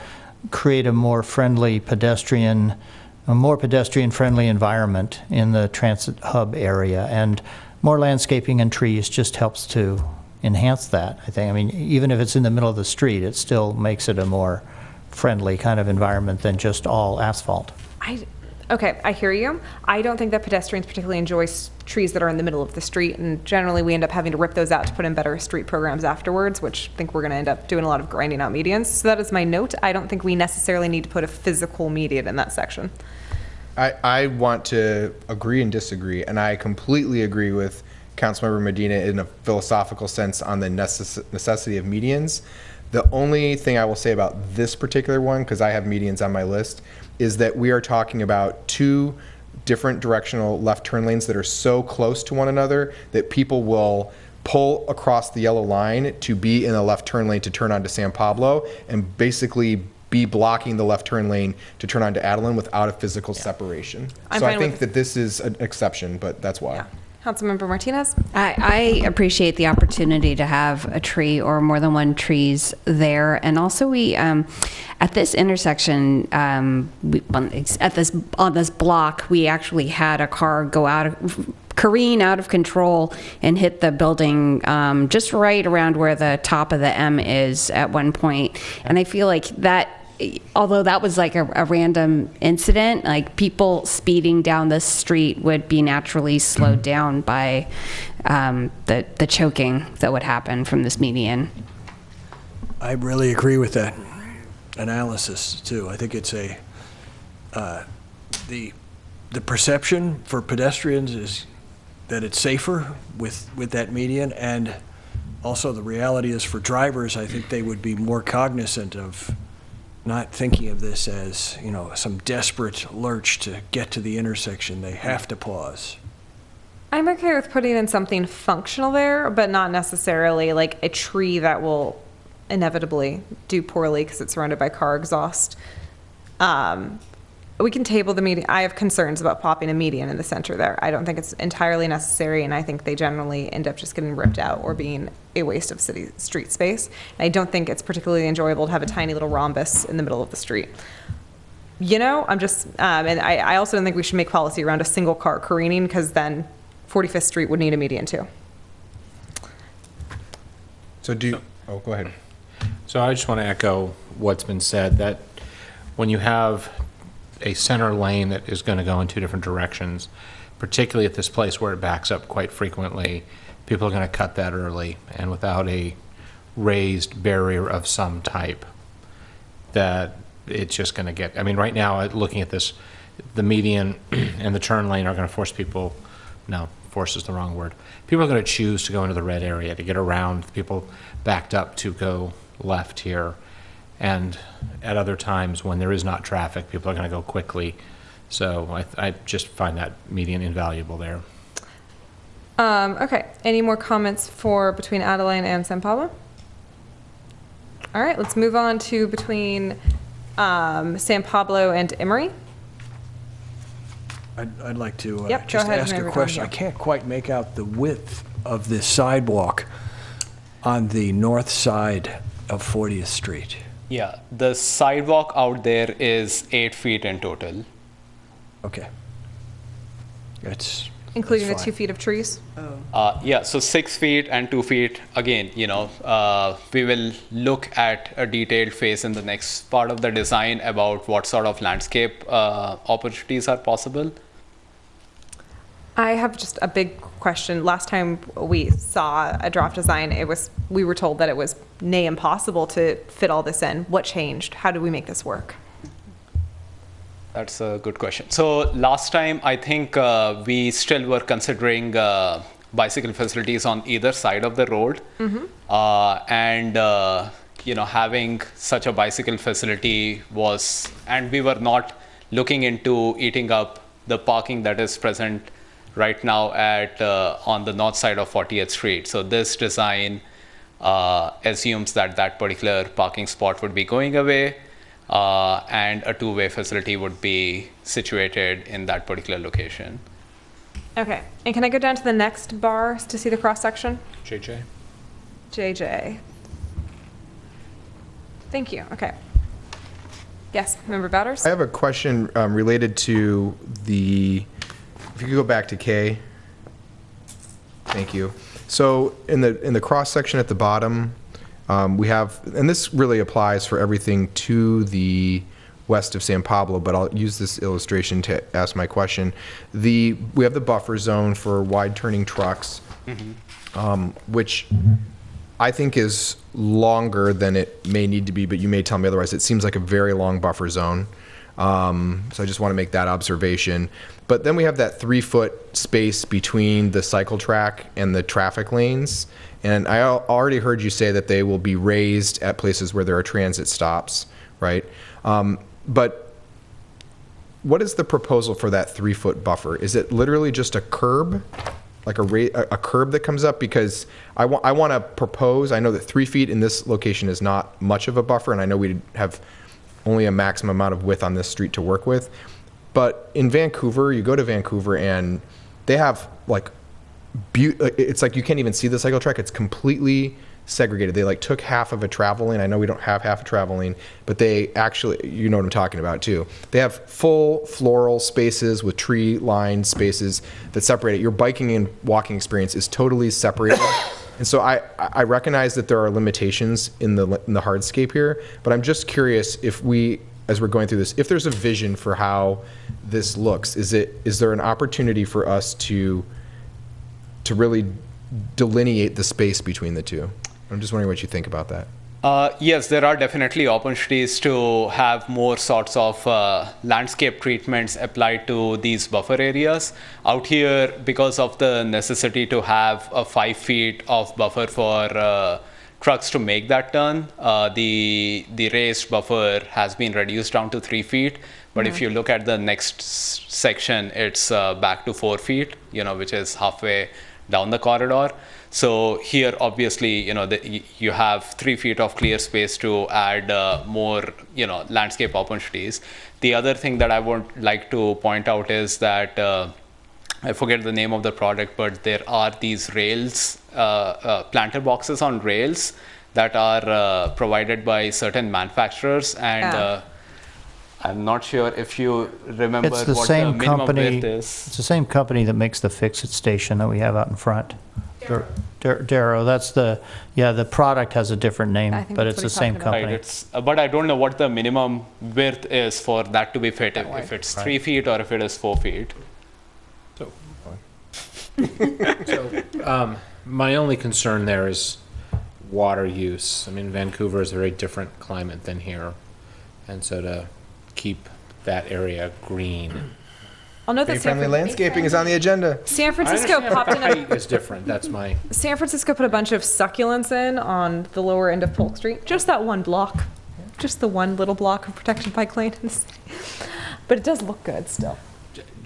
create a more pedestrian-friendly environment in the transit hub area. And more landscaping and trees just helps to enhance that, I think. I mean, even if it's in the middle of the street, it still makes it a more friendly kind of environment than just all asphalt. Okay, I hear you. I don't think that pedestrians particularly enjoy trees that are in the middle of the street, and generally we end up having to rip those out to put in better street programs afterwards, which I think we're going to end up doing a lot of grinding out medians. So that is my note. I don't think we necessarily need to put a physical median in that section. I want to agree and disagree, and I completely agree with Councilmember Medina in a philosophical sense on the necessity of medians. The only thing I will say about this particular one, because I have medians on my list, is that we are talking about two different directional left turn lanes that are so close to one another that people will pull across the yellow line to be in a left turn lane to turn onto San Pablo and basically be blocking the left turn lane to turn onto Adeline without a physical separation. I'm So I fine think with- that this is an exception, but that's why. Yeah. Councilmember Martinez? I appreciate the opportunity to have a tree or more than one trees there. And also we, at this intersection, on this block, we actually had a car careen out of control and hit the building just right around where the top of the M is at one point. And I feel like that, although that was like a random incident, like people speeding down this street would be naturally slowed down by the choking that would happen from this median. I really agree with that analysis too. I think it's the perception for pedestrians is that it's safer with that median, and also the reality is for drivers, I think they would be more cognizant of not thinking of this as, some desperate lurch to get to the intersection. They have to pause. I'm okay with putting in something functional there, but not necessarily like a tree that will inevitably do poorly because it's surrounded by car exhaust. We can table the median. I have concerns about popping a median in the center there. I don't think it's entirely necessary, and I think they generally end up just getting ripped out or being a waste of city street space. And I don't think it's particularly enjoyable to have a tiny little rhombus in the middle of the street. I'm just, and I also don't think we should make policy around a single car careening, because then 45th Street would need a median too. So go ahead. So I just want to echo what's been said, that when you have a center lane that is going to go in two different directions, particularly at this place where it backs up quite frequently, people are going to cut that early, and without a raised barrier of some type, that it's just going to get, I mean, right now, looking at this, the median and the turn lane are going to force people, no, force is the wrong word. People are going to choose to go into the red area to get around people backed up to go left here. and at other times when there is not traffic, people are going to go quickly. So I just find that median invaluable there. Okay, any more comments for between Adeline and San Pablo? All right, let's move on to between San Pablo and Emery. I'd like to Yep, go just ahead, ask a Member question. I Donahue. can't quite make out the width of this sidewalk on the north side of 40th Street. Yeah, the sidewalk out there is 8 feet in total. Okay. That's Including the fine. 2 feet of trees? Yeah, so 6 feet and 2 feet. Again, we will look at a detailed phase in the next part of the design about what sort of landscape opportunities are possible. I have just a big question. Last time we saw a draft design, we were told that it was near impossible to fit all this in. What changed? How do we make this work? That's a good question. So last time, I think we still were considering bicycle facilities on either side of the road. Having such a bicycle facility and we were not looking into eating up the parking that is present right now on the north side of 40th Street. So this design assumes that particular parking spot would be going away, and a two-way facility would be situated in that particular location. Okay, and can I go down to the next bar to see the cross-section? JJ? JJ. Thank you, okay. Yes, Member Bowders? I have a question related to if you could go back to K. Thank you. So in the cross section at the bottom, we have, and this really applies for everything to the west of San Pablo, but I'll use this illustration to ask my question. We have the buffer zone for wide turning trucks, which I think is longer than it may need to be, but you may tell me otherwise. It seems like a very long buffer zone. So I just want to make that observation. But then we have that 3-foot space between the cycle track and the traffic lanes. And I already heard you say that they will be raised at places where there are transit stops, right? But what is the proposal for that 3-foot buffer? Is it literally just a curb? Like a curb that comes up? Because I want to propose, I know that 3 feet in this location is not much of a buffer, and I know we have only a maximum amount of width on this street to work with. But in Vancouver, you go to Vancouver and they have it's like you can't even see the cycle track. It's completely segregated. They took half of a travel lane. I know we don't have half a travel lane, but they actually, you know what I'm talking about too. They have full floral spaces with tree lined spaces that separate it. Your biking and walking experience is totally separated. And so I recognize that there are limitations in the hardscape here, but I'm just curious if as we're going through this, if there's a vision for how this looks, is there an opportunity for us to really delineate the space between the two? I'm just wondering what you think about that. Yes, there are definitely opportunities to have more sorts of landscape treatments applied to these buffer areas. Out here, because of the necessity to have a 5 feet of buffer for trucks to make that turn, the raised buffer has been reduced down to 3 feet. But if you look at the next section, it's back to 4 feet, which is halfway down the corridor. So here, obviously, you have 3 feet of clear space to add more, landscape opportunities. The other thing that I would like to point out is that I forget the name of the product, but there are these rails, planter boxes on rails that are provided by certain manufacturers, and I'm not sure if you remember It's the what same the minimum company. width is. It's the same company that makes the Fix-It station that we have out in front. Darrow, that's the product has a different name, I think but that's it's what the same he's talking company. But I don't know what the minimum width is for that to be fit, if it's 3 feet or if it is 4 feet. So my only concern there is water use. I mean, Vancouver is a very different climate than here. And so to keep that area green. I'll note that Friendly landscaping is on the agenda. San Francisco popped in Height is different, that's my... San Francisco put a bunch of succulents in on the lower end of Polk Street, just that one block. just the one little block of protected bike lane in the city. But it does look good still.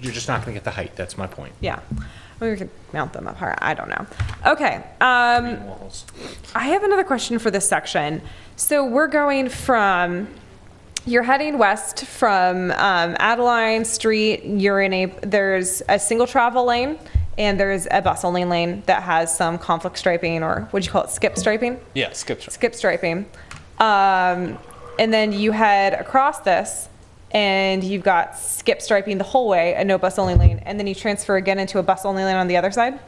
You're just not going to get the height, that's my point. Yeah. Maybe we could mount them up higher. I don't know. Okay. I have another question for this section. So we're going from, you're heading west from Adeline Street. There's a single travel lane and there's a bus only lane that has some conflict striping, or what'd you call it? Skip striping? Yeah, skip striping. Skip striping. And then you head across this and you've got skip striping the whole way, a no bus only lane, and then you transfer again into a bus only lane on the other side?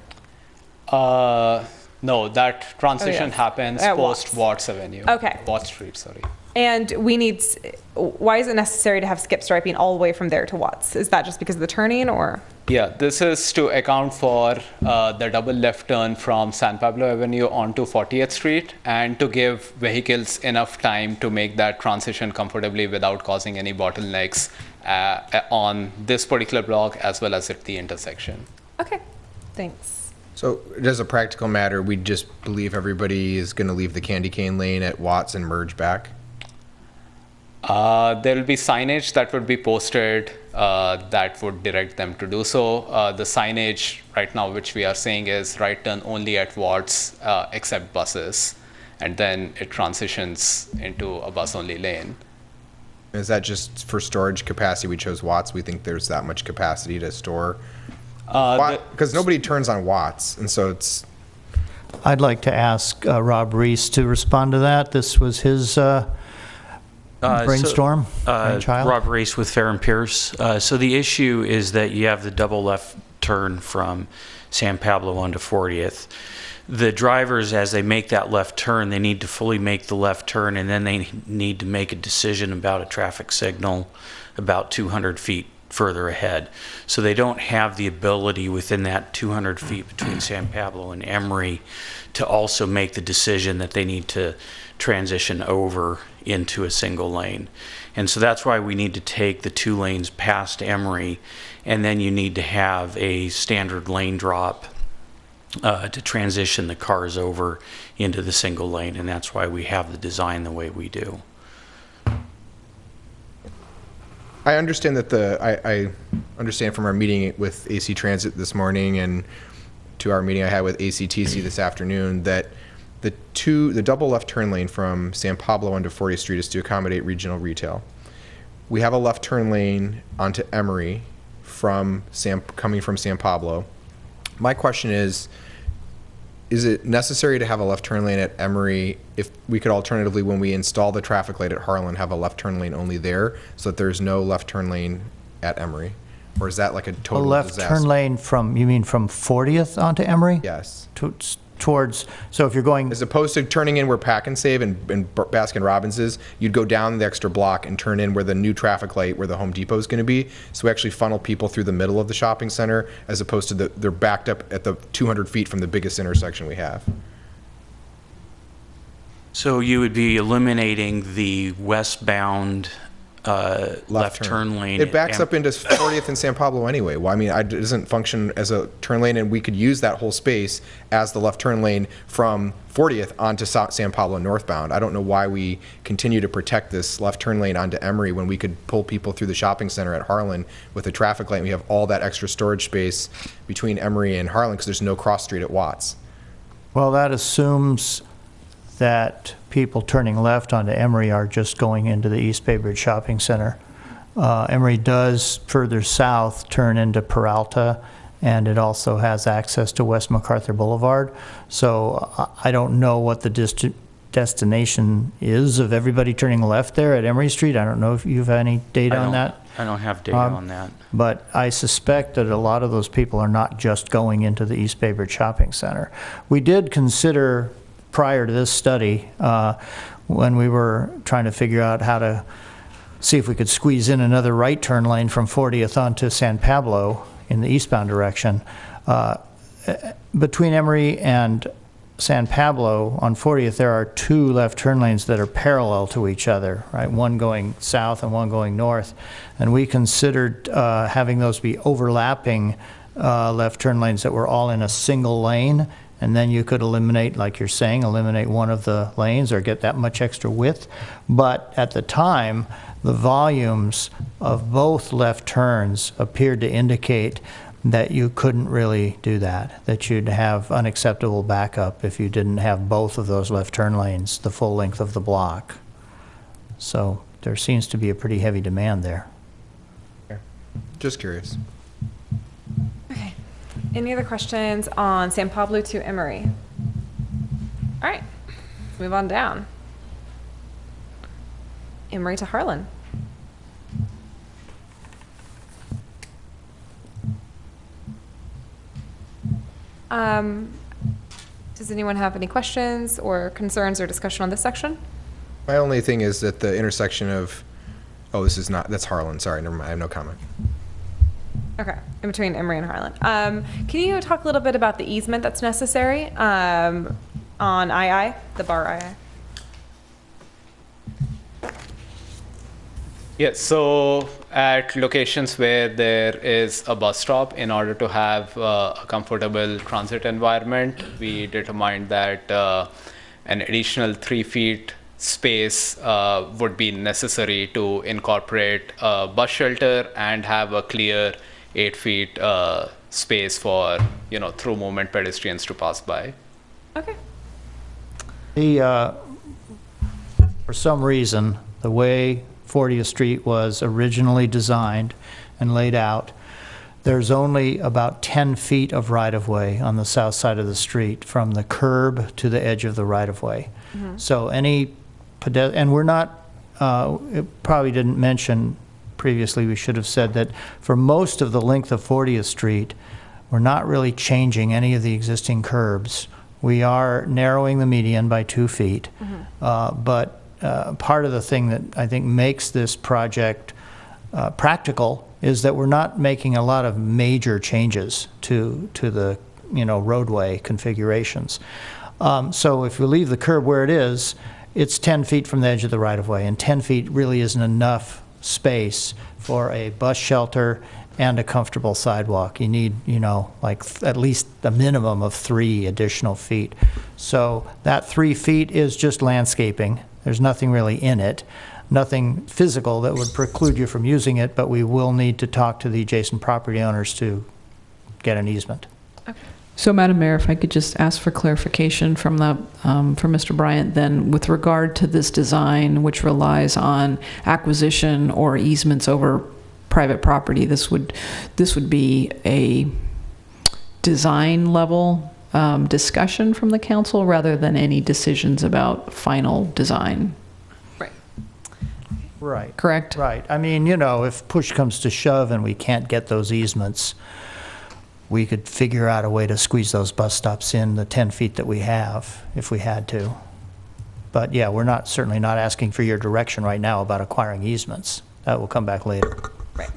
No, that transition happens At post Watts Avenue. Okay. Watts Street, sorry. And why is it necessary to have skip striping all the way from there to Watts? Is that just because of the turning, or? Yeah, this is to account for the double left turn from San Pablo Avenue onto 40th Street, and to give vehicles enough time to make that transition comfortably without causing any bottlenecks on this particular block as well as at the intersection. Okay, thanks. So as a practical matter, we just believe everybody is going to leave the candy cane lane at Watts and merge back? There will be signage that would be posted that would direct them to do so. The signage right now, which we are saying, is right turn only at Watts except buses, and then it transitions into a bus only lane. Is that just for storage capacity? We chose Watts. We think there's that much capacity to store. Because nobody turns on Watts, and so it's. I'd like to ask Rob Reese to respond to that. This was his brainstorm. Rob Reese with Fair and Pierce. So the issue is that you have the double left turn from San Pablo onto 40th. The drivers, as they make that left turn, they need to fully make the left turn, and then they need to make a decision about a traffic signal about 200 feet further ahead. So they don't have the ability within that 200 feet between San Pablo and Emory to also make the decision that they need to transition over into a single lane. And so that's why we need to take the 2 lanes past Emory, and then you need to have a standard lane drop to transition the cars over into the single lane, and that's why we have the design the way we do. I understand that I understand from our meeting with AC Transit this morning and to our meeting I had with ACTC this afternoon that the double left turn lane from San Pablo onto 40th Street is to accommodate regional retail. We have a left turn lane onto Emory coming from San Pablo. My question is it necessary to have a left turn lane at Emory if we could alternatively, when we install the traffic light at Harlan, have a left turn lane only there so that there's no left turn lane at Emory? Or is that like a total disaster? A left turn lane you mean from 40th onto Emory? Yes. Towards, so if you're going. As opposed to turning in where Pack and Save and Baskin Robbins is, you'd go down the extra block and turn in where the new traffic light, where the Home Depot is going to be. So we actually funnel people through the middle of the shopping center as opposed to they're backed up at the 200 feet from the biggest intersection we have. So you would be eliminating the westbound left turn lane. It backs up into 40th and San Pablo anyway. Well, I mean, it doesn't function as a turn lane, and we could use that whole space as the left turn lane from 40th onto San Pablo northbound. I don't know why we continue to protect this left turn lane onto Emory when we could pull people through the shopping center at Harlan with a traffic light. We have all that extra storage space between Emory and Harlan because there's no cross street at Watts. Well, that assumes that people turning left onto Emory are just going into the East Bay Bridge Shopping Center. Emory does further south turn into Peralta, and it also has access to West MacArthur Boulevard. So I don't know what the destination is of everybody turning left there at Emory Street. I don't know if you have any data on that. I don't have data on that. But I suspect that a lot of those people are not just going into the East Bay Bridge Shopping Center. We did consider, prior to this study, when we were trying to figure out how to see if we could squeeze in another right turn lane from 40th onto San Pablo in the eastbound direction. Between Emory and San Pablo on 40th, there are 2 left turn lanes that are parallel to each other, right? One going south and one going north. And we considered having those be overlapping left turn lanes that were all in a single lane and then you could eliminate, like you're saying, eliminate one of the lanes or get that much extra width. But at the time, the volumes of both left turns appeared to indicate that you couldn't really do that you'd have unacceptable backup if you didn't have both of those left turn lanes the full length of the block. So there seems to be a pretty heavy demand there. Just curious. Okay. Any other questions on San Pablo to Emery? All right, let's move on down. Emery to Harlan. Does anyone have any questions or concerns or discussion on this section? My only thing is that the intersection of, oh, this is not, that's Harlan, sorry, never mind, I have no comment. Okay, in between Emery and Harlan. Can you talk a little bit about the easement that's necessary on II, the bar II? Yes, so at locations where there is a bus stop, in order to have a comfortable transit environment, we determined that an additional 3 feet space would be necessary to incorporate a bus shelter and have a clear 8 feet space for, through movement pedestrians to pass by. Okay. For some reason, the way 40th Street was originally designed and laid out, there's only about 10 feet of right-of-way on the south side of the street from the curb to the edge of the right-of-way. Mm-hmm. So and we're not, it probably didn't mention previously, we should have said that for most of the length of 40th Street, we're not really changing any of the existing curbs. We are narrowing the median by 2 feet, but part of the thing that I think makes this project practical is that we're not making a lot of major changes to the roadway configurations. So if we leave the curb where it is, it's 10 feet from the edge of the right-of-way, and 10 feet really isn't enough space for a bus shelter and a comfortable sidewalk. You need, at least a minimum of 3 additional feet. So that 3 feet is just landscaping. There's nothing really in it, nothing physical that would preclude you from using it, but we will need to talk to the adjacent property owners to get an easement. Okay. So, Madam Mayor, if I could just ask for clarification from Mr. Bryant, then, with regard to this design, which relies on acquisition or easements over private property, this would be a design level discussion from the council rather than any decisions about final design. Right. Correct? Right. I mean, if push comes to shove and we can't get those easements, we could figure out a way to squeeze those bus stops in the 10 feet that we have if we had to. But yeah, we're certainly not asking for your direction right now about acquiring easements. That will come back later. Right.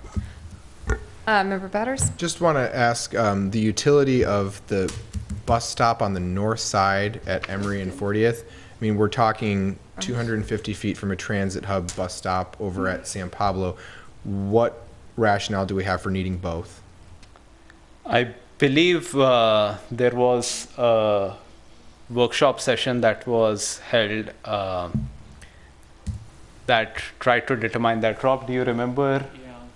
Member Batters? Just want to ask the utility of the bus stop on the north side at Emery and 40th. I mean, we're talking 250 feet from a transit hub bus stop over at San Pablo. What rationale do we have for needing both? I believe there was a workshop session that was held that tried to determine that drop. Do you remember?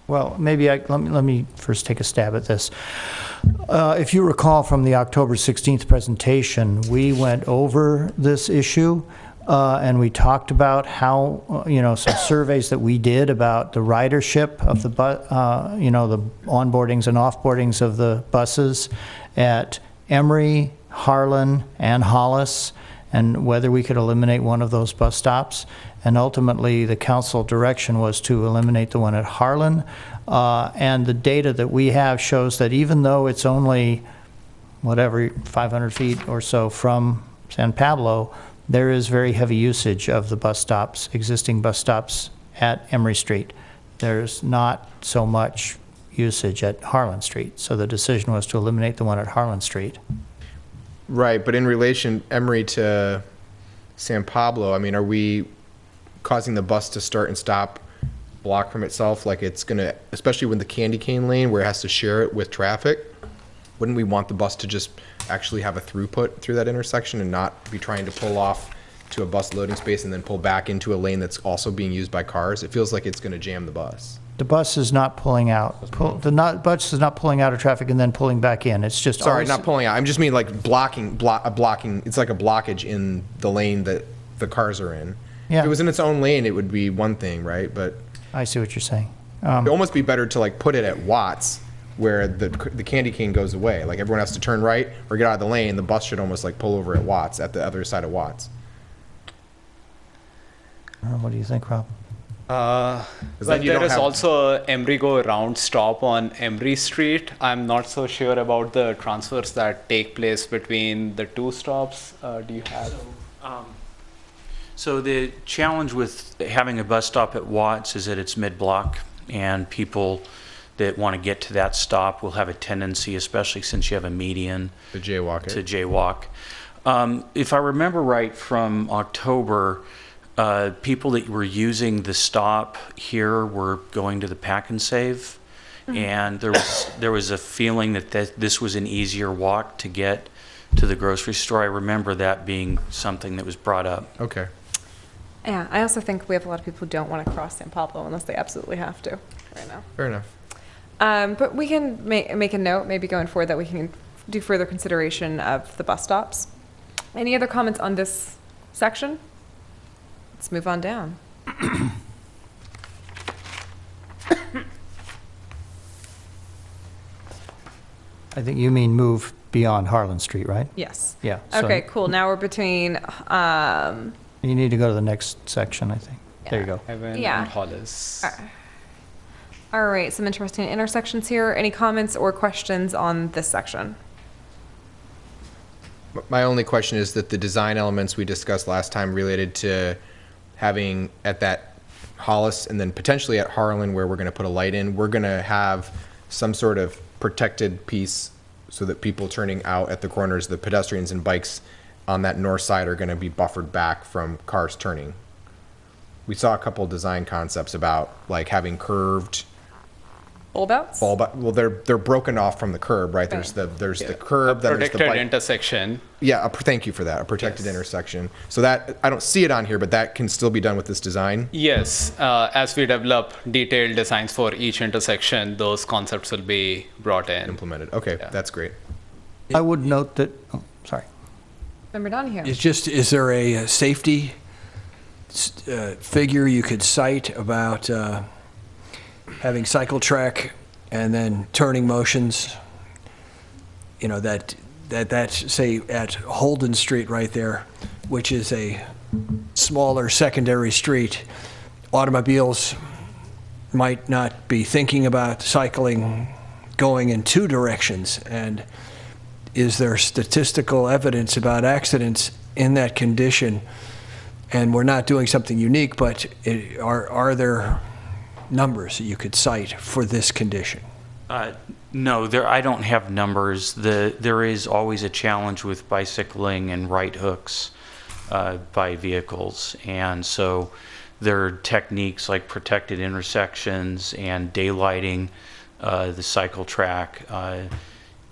Well, maybe let me first take a stab at this. If you recall from the October 16th presentation, we went over this issue and we talked about how, some surveys that we did about the ridership of the the onboardings and offboardings of the buses at Emery, Harlan, and Hollis, and whether we could eliminate one of those bus stops. And ultimately, the council direction was to eliminate the one at Harlan. And the data that we have shows that even though it's only, 500 feet or so from San Pablo, there is very heavy usage of the bus stops, existing bus stops at Emery Street. There's not so much usage at Harlan Street. So the decision was to eliminate the one at Harlan Street. Right, but in relation, Emery to San Pablo, I mean, are we causing the bus to start and stop block from itself like it's going to, especially when the candy cane lane where it has to share it with traffic? Wouldn't we want the bus to just actually have a throughput through that intersection and not be trying to pull off to a bus loading space and then pull back into a lane that's also being used by cars. It feels like it's going to jam the bus. The bus is not pulling out. Bus is not pulling out of traffic and then pulling back in. It's just Sorry, not pulling out. I just mean like blocking. It's like a blockage in the lane that the cars are in. Yeah. If it was in its own lane, it would be one thing, right? But I see what you're saying. it'd almost be better to like put it at Watts, where the candy cane goes away. Like everyone has to turn right or get out of the lane. The bus should almost like pull over at Watts, at the other side of Watts. What do you think, Rob? Well, there is also a Emeryville round stop on Emery Street. I'm not so sure about the transfers that take place between the two stops. Do you have? So the challenge with having a bus stop at Watts is that it's mid-block, and people that want to get to that stop will have a tendency, especially since you have a median, to jaywalk. If I remember right from October, people that were using the stop here were going to the Pack and Save, and there was a feeling that this was an easier walk to get to the grocery store. I remember that being something that was brought up. Okay. Yeah, I also think we have a lot of people who don't want to cross San Pablo unless they absolutely have to right now. Fair enough. But we can make a note, maybe going forward, that we can do further consideration of the bus stops. Any other comments on this section? Let's move on down. I think you mean move beyond Harlan Street, right? Yes. Yeah. so Okay, cool. Now we're between, You need to go to the next section, I think. There you go. Evan Yeah. and Hollis. all right, some interesting intersections here. Any comments or questions on this section? My only question is that the design elements we discussed last time related to having at that Hollis and then potentially at Harlan, where we're going to put a light in, we're going to have some sort of protected piece so that people turning out at the corners, the pedestrians and bikes on that north side, are going to be buffered back from cars turning. We saw a couple design concepts about like having curved Bulbouts? Well, they're broken off from the curb, right? There's the curb, then there's the Protected bike. intersection. Yeah, thank you for that. A protected intersection. So that, I don't see it on here, but that can still be done with this design. Yes, as we develop detailed designs for each intersection, those concepts will be brought in. Implemented. Okay, that's great. I would note that, oh, sorry. Member Donahue? It's just, is there a safety figure you could cite about having cycle track and then turning motions? You know, that say at Holden Street right there, which is a smaller secondary street, automobiles might not be thinking about cycling going in two directions. And is there statistical evidence about accidents in that condition? And we're not doing something unique, but are there numbers that you could cite for this condition? No, I don't have numbers. There is always a challenge with bicycling and right hooks by vehicles, and so there are techniques like protected intersections and daylighting the cycle track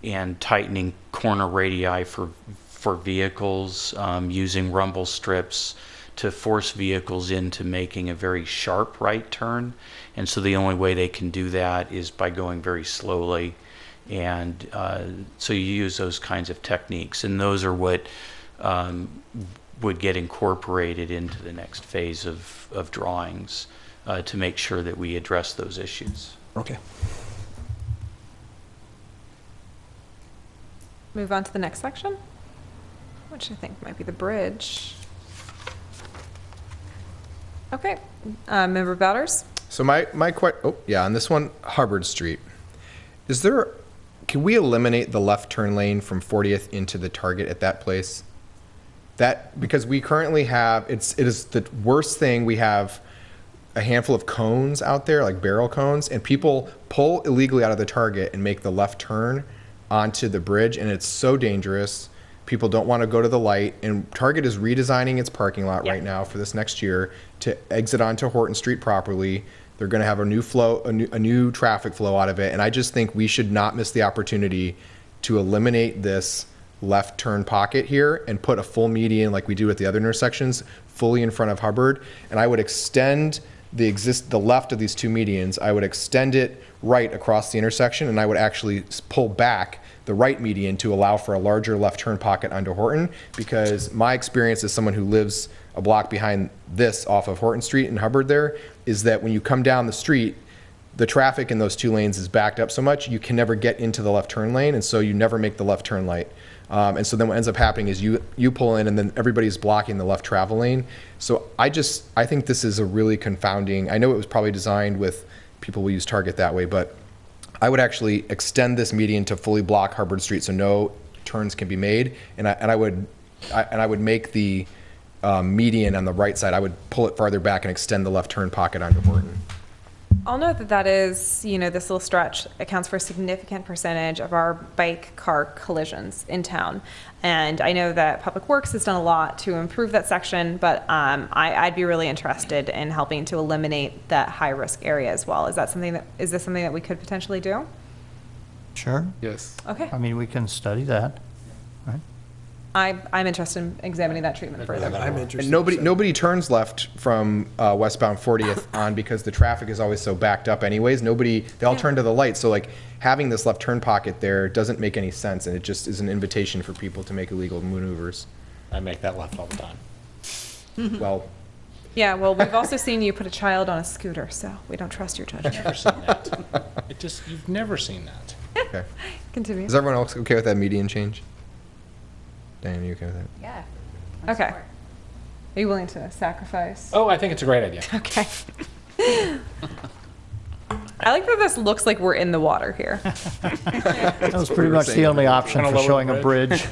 and tightening corner radii for vehicles, using rumble strips to force vehicles into making a very sharp right turn. And so the only way they can do that is by going very slowly. And so you use those kinds of techniques. And those are what would get incorporated into the next phase of drawings to make sure that we address those issues. Okay. Move on to the next section, which I think might be the bridge. Okay, Member Bowders? So on this one, Hubbard Street. Can we eliminate the left turn lane from 40th into the Target at that place? Because we currently have, it is the worst thing. We have a handful of cones out there, like barrel cones, and people pull illegally out of the Target and make the left turn onto the bridge, and it's so dangerous. People don't want to go to the light, and Target is redesigning its parking lot right now for this next year to exit onto Horton Street properly. They're going to have a new traffic flow out of it, and I just think we should not miss the opportunity to eliminate this left turn pocket here and put a full median like we do at the other intersections fully in front of Hubbard. And I would extend the left of these two medians, I would extend it right across the intersection, and I would actually pull back the right median to allow for a larger left turn pocket onto Horton, because my experience as someone who lives a block behind this off of Horton Street in Hubbard there is that when you come down the street, the traffic in those two lanes is backed up so much you can never get into the left turn lane, and so you never make the left turn light. And so then what ends up happening is you pull in and then everybody's blocking the left travel lane. So I think this is a really confounding, I know it was probably designed with people will use Target that way, but I would actually extend this median to fully block Hubbard Street so no turns can be made. And I would make the median on the right side, I would pull it farther back and extend the left turn pocket onto Horton. I'll note that is, this little stretch accounts for a significant percentage of our bike car collisions in town. And I know that Public Works has done a lot to improve that section, but I'd be really interested in helping to eliminate that high risk area as well. Is this something that we could potentially do? Sure. Yes. Okay. I mean, we can study that, right? I'm interested in examining that treatment further. I'm interested. And nobody turns left from westbound 40th on because the traffic is always so backed up anyways. They all turn to the light. So like having this left turn pocket there doesn't make any sense, and it just is an invitation for people to make illegal maneuvers. I make that left all the time. Well, Yeah, well, we've also seen you put a child on a scooter, so we don't trust your judgment. Never seen that. You've never seen that. okay. Continue. Is everyone else okay with that median change? Diane, are you okay with that? Yeah. Okay. Are you willing to sacrifice? Oh, I think it's a great idea. Okay. I like that this looks like we're in the water here. That was pretty much the only option for showing a bridge.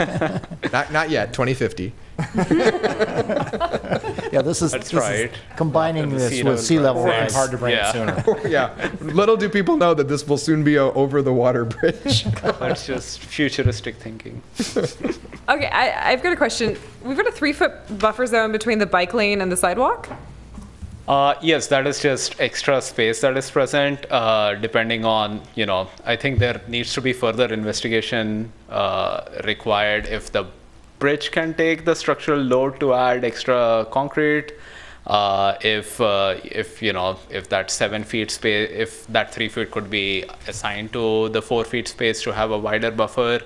Not yet, 2050. Yeah, this is combining this with sea level rise. Hard to bring it sooner. Yeah. Little do people know that this will soon be a over-the-water bridge. That's just futuristic thinking. Okay, I've got a question. We've got a 3-foot buffer zone between the bike lane and the sidewalk? Yes, that is just extra space that is present, depending on, I think there needs to be further investigation required if the bridge can take the structural load to add extra concrete. If that 7 feet space, if that 3 feet could be assigned to the 4 feet space to have a wider buffer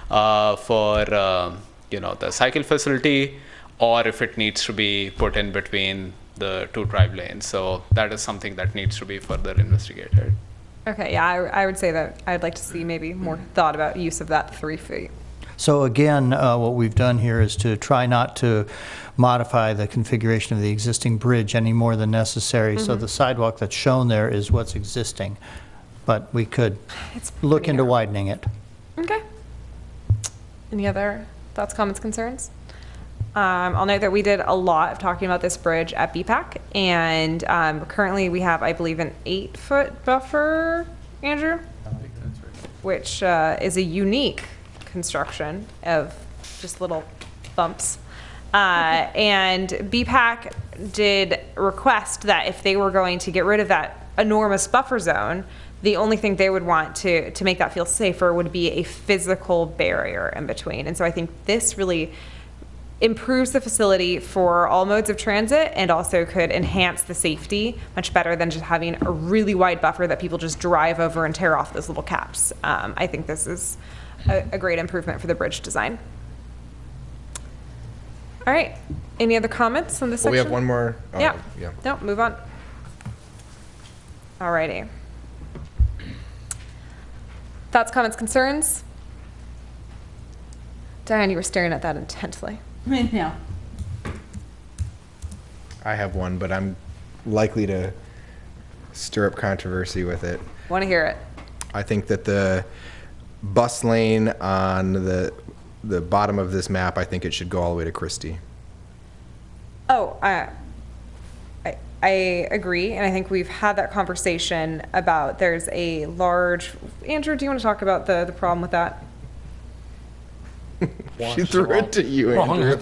for the cycle facility, or if it needs to be put in between the two drive lanes. So that is something that needs to be further investigated. Okay, yeah, I would say that I'd like to see maybe more thought about use of that 3 feet. So again, what we've done here is to try not to modify the configuration of the existing bridge any more than necessary. So the sidewalk that's shown there is what's existing, but we could look into widening it. Okay. Any other thoughts, comments, concerns? I'll note that we did a lot of talking about this bridge at BPAC, and currently we have, I believe, an 8-foot buffer, Andrew? I think that's right. Which is a unique construction of just little bumps. And BPAC did request that if they were going to get rid of that enormous buffer zone, the only thing they would want to make that feel safer would be a physical barrier in between. And so I think this really improves the facility for all modes of transit and also could enhance the safety much better than just having a really wide buffer that people just drive over and tear off those little caps. I think this is a great improvement for the bridge design. All right. Any other comments on this section? We have one more. Yeah. No, move on. All righty. Thoughts, comments, concerns? Diane, you were staring at that intently. No. I have one, but I'm likely to stir up controversy with it. Want to hear it? I think that the bus lane on the bottom of this map, I think it should go all the way to Christie. Oh, I agree, and I think we've had that conversation about there's a large. Andrew, do you want to talk about the problem with that? She threw it to you, Andrew.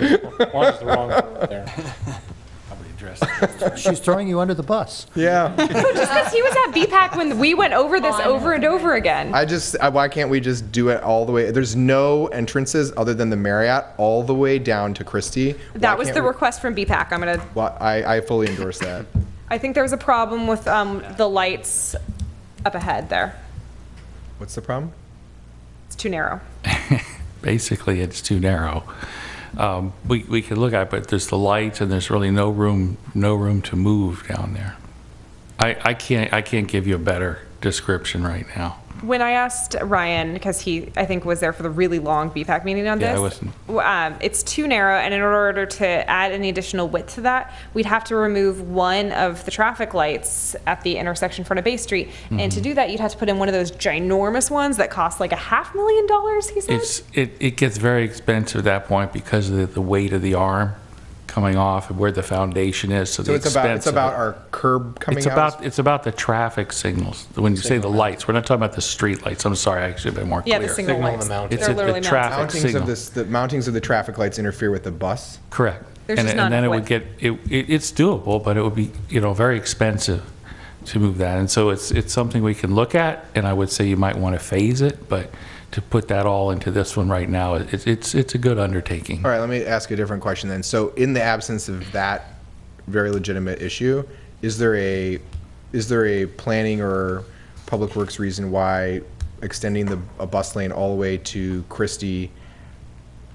One's the wrong there. She's throwing you under the bus. Yeah. Just because he was at BPAC when we went over this over and over again. Why can't we just do it all the way? There's no entrances other than the Marriott all the way down to Christie. That was the request from BPAC. I'm gonna. Well, I fully endorse that. I think there was a problem with the lights up ahead there. What's the problem? It's too narrow. Basically, it's too narrow. We could look at it, but there's the lights and there's really no room to move down there. I can't give you a better description right now. When I asked Ryan, because he, I think, was there for the really long BPAC meeting on Yeah, this, I wasn't. It's too narrow, and in order to add any additional width to that, we'd have to remove one of the traffic lights at the intersection in front of Bay Street. And to do that, you'd have to put in one of those ginormous ones that cost like $500,000, he said? It gets very expensive at that point because of the weight of the arm coming off and where the foundation is. So it's about our curb coming out? It's about the traffic signals. When you say the lights, we're not talking about the street lights. I'm sorry, I should have been more clear. Yeah, the signal lights. It's the traffic signal. The mountings of the traffic lights interfere with the bus? Correct. There's and just not then it enough would get, it's doable, but it would be, very expensive to move that. And so it's something we can look at, and I would say you might want to phase it, but to put that all into this one right now, it's a good undertaking. All right, let me ask a different question then. So in the absence of that very legitimate issue, is there a planning or public works reason why extending a bus lane all the way to Christie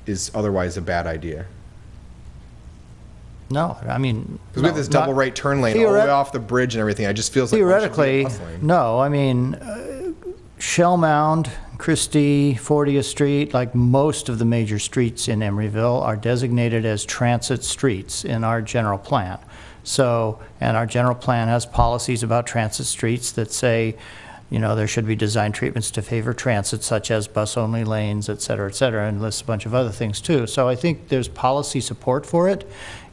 is otherwise a bad idea? No, I mean... Because we have this double right turn lane all the way off the bridge and everything. It just feels like theoretically, no. I mean, Shell Mound, Christie, 40th Street, like most of the major streets in Emeryville, are designated as transit streets in our general plan. So, and our general plan has policies about transit streets that say, there should be design treatments to favor transit, such as bus-only lanes, et cetera, and lists a bunch of other things too. So I think there's policy support for it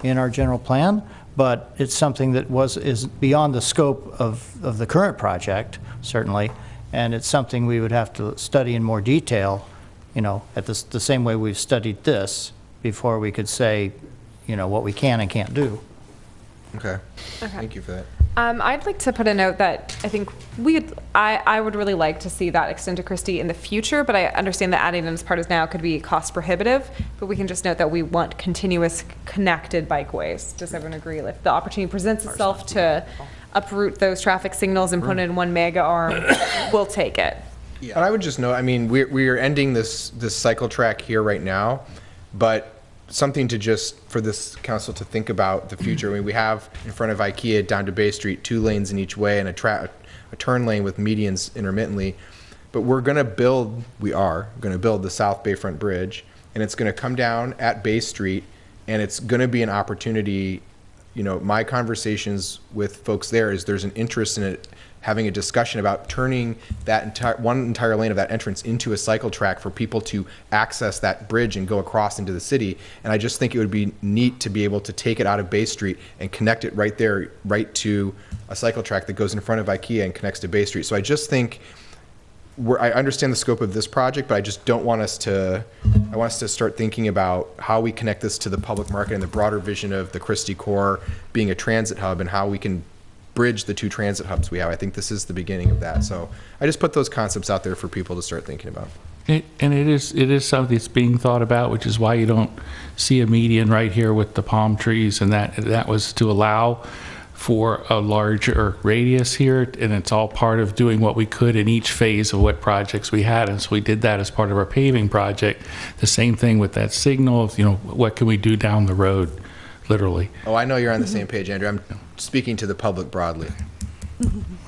in our general plan, but it's something that is beyond the scope of the current project, certainly. And it's something we would have to study in more detail, at the same way we've studied this, before we could say, what we can and can't do. Okay. Thank you for that. I'd like to put a note that I think I would really like to see that extend to Christie in the future, but I understand that adding it as part of now could be cost prohibitive, but we can just note that we want continuous connected bikeways. Does everyone agree? If the opportunity presents itself to uproot those traffic signals and put it in one mega arm, we'll take it. Yeah. And I would just note, I mean, we are ending this cycle track here right now, but something to just for this council to think about the future. I mean, we have in front of IKEA down to Bay Street 2 lanes in each way and a turn lane with medians intermittently. But we are going to build the South Bayfront Bridge, and it's going to come down at Bay Street, and it's going to be an opportunity. My conversations with folks there is there's an interest in it, having a discussion about turning that entire lane of that entrance into a cycle track for people to access that bridge and go across into the city. And I just think it would be neat to be able to take it out of Bay Street and connect it right there, right to a cycle track that goes in front of IKEA and connects to Bay Street. So I just think I understand the scope of this project, but I just don't want us to, I want us to start thinking about how we connect this to the public market and the broader vision of the Christie core being a transit hub and how we can bridge the 2 transit hubs we have. I think this is the beginning of that. So I just put those concepts out there for people to start thinking about. It is something that's being thought about, which is why you don't see a median right here with the palm trees, and that was to allow for a larger radius here, and it's all part of doing what we could in each phase of what projects we had. And so we did that as part of our paving project. The same thing with that signal, what can we do down the road, literally. Oh, I know you're on the same page, Andrew. I'm speaking to the public broadly.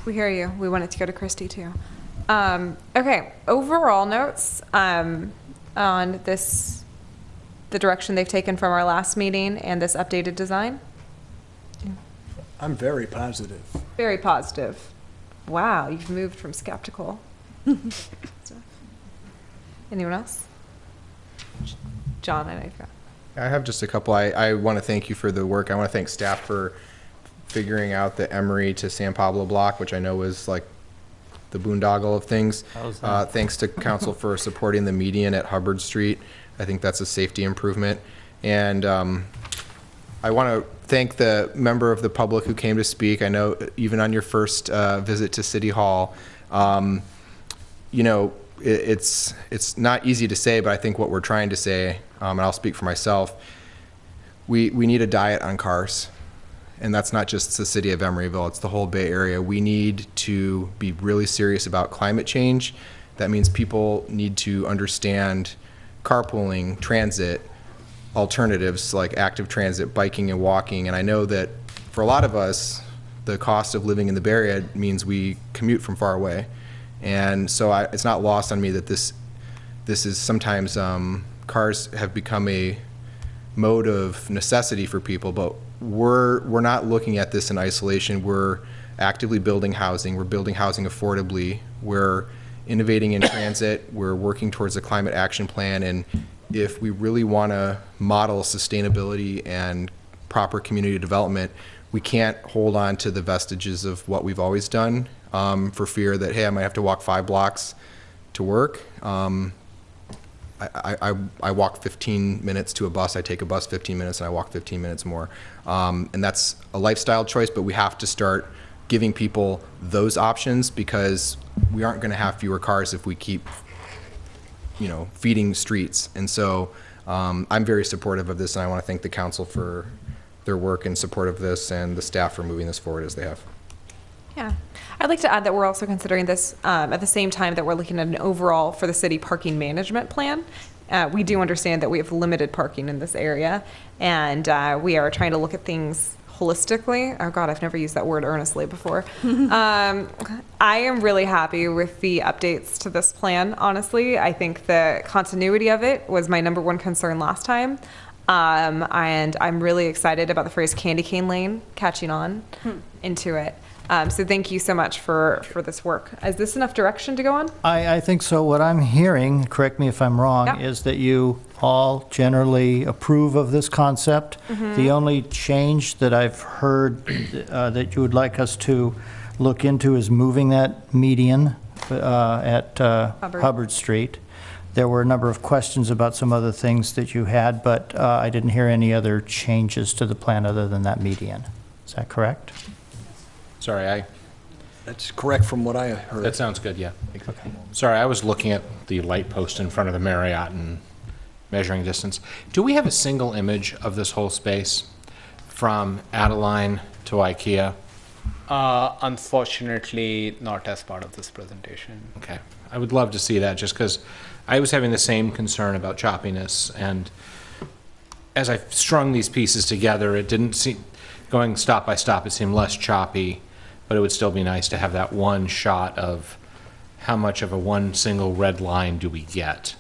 We hear you. We want it to go to Christie too. Okay, overall notes on the direction they've taken from our last meeting and this updated design? I'm very positive. Very positive. Wow, you've moved from skeptical. Anyone else? John, I know you've got. I have just a couple. I want to thank you for the work. I want to thank staff for figuring out the Emery to San Pablo block, which I know was like the boondoggle of things. Thanks to council for supporting the median at Hubbard Street. I think that's a safety improvement. And I want to thank the member of the public who came to speak. I know even on your first visit to City Hall, you know, it's not easy to say, but I think what we're trying to say, and I'll speak for myself, we need a diet on cars. And that's not just the city of Emeryville, it's the whole Bay Area. We need to be really serious about climate change. That means people need to understand carpooling, transit, alternatives like active transit, biking and walking. And I know that for a lot of us, the cost of living in the Bay Area means we commute from far away. And so it's not lost on me that this is sometimes cars have become a mode of necessity for people, but we're not looking at this in isolation. We're actively building housing. We're building housing affordably. We're innovating in transit. We're working towards a climate action plan. And if we really want to model sustainability and proper community development, we can't hold on to the vestiges of what we've always done for fear that, hey, I might have to walk 5 blocks to work. I walk 15 minutes to a bus. I take a bus 15 minutes and I walk 15 minutes more. And that's a lifestyle choice, but we have to start giving people those options because we aren't going to have fewer cars if we keep, you know, feeding streets. And so I'm very supportive of this, and I want to thank the council for their work in support of this and the staff for moving this forward as they have. Yeah. I'd like to add that we're also considering this at the same time that we're looking at an overall for the city parking management plan. We do understand that we have limited parking in this area, and we are trying to look at things holistically. Oh God, I've never used that word earnestly before. I am really happy with the updates to this plan, honestly. I think the continuity of it was my #1 concern last time. And I'm really excited about the phrase candy cane lane catching on into it. So thank you so much for this work. Is this enough direction to go on? I think so. What I'm hearing, correct me if I'm wrong, is that you all generally approve of this concept. The only change that I've heard that you would like us to look into is moving that median at Hubbard Street. There were a number of questions about some other things that you had, but I didn't hear any other changes to the plan other than that median. Is that correct? Sorry, That's correct from what I heard. that sounds good, yeah. Okay. Sorry, I was looking at the light post in front of the Marriott and measuring distance. Do we have a single image of this whole space from Adeline to IKEA? Unfortunately, not as part of this presentation. Okay. I would love to see that just because I was having the same concern about choppiness, and as I strung these pieces together, it didn't seem, going stop by stop, it seemed less choppy, but it would still be nice to have that one shot of how much of a one single red line do we get.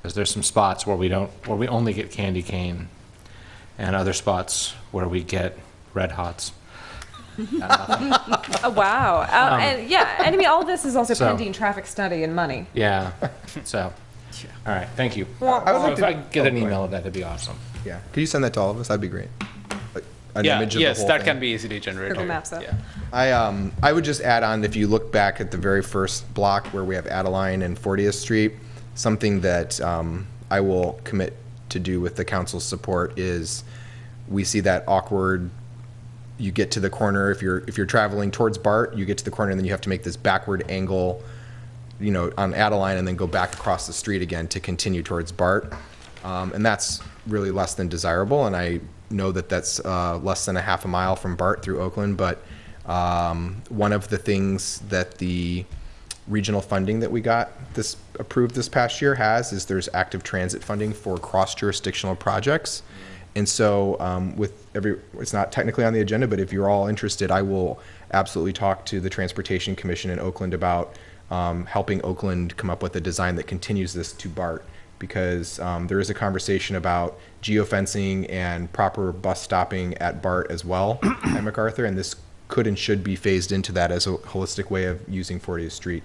Because there's some spots where we only get candy cane, and other spots where we get red hots. Oh, wow. And yeah, and I mean, all this is also pending traffic study and money. Yeah. So, all right. Thank you. I would like If to I could get an email of that, that'd be awesome. Yeah. Could you send that to all of us? That'd be great. Like, an Yeah, image of yes, the whole that thing. can be easily generated. Google Maps up. Yeah. I would just add on, if you look back at the very first block where we have Adeline and 40th Street, something that I will commit to do with the council's support is we see that awkward, you get to the corner, if you're traveling towards BART, you get to the corner and then you have to make this backward angle, you know, on Adeline and then go back across the street again to continue towards BART. And that's really less than desirable, and I know that that's less than a half a mile from BART through Oakland, but one of the things that the regional funding that we got approved this past year is there's active transit funding for cross-jurisdictional projects. And so it's not technically on the agenda, but if you're all interested, I will absolutely talk to the Transportation Commission in Oakland about helping Oakland come up with a design that continues this to BART, because there is a conversation about geofencing and proper bus stopping at BART as well at MacArthur, and this could and should be phased into that as a holistic way of using 40th Street.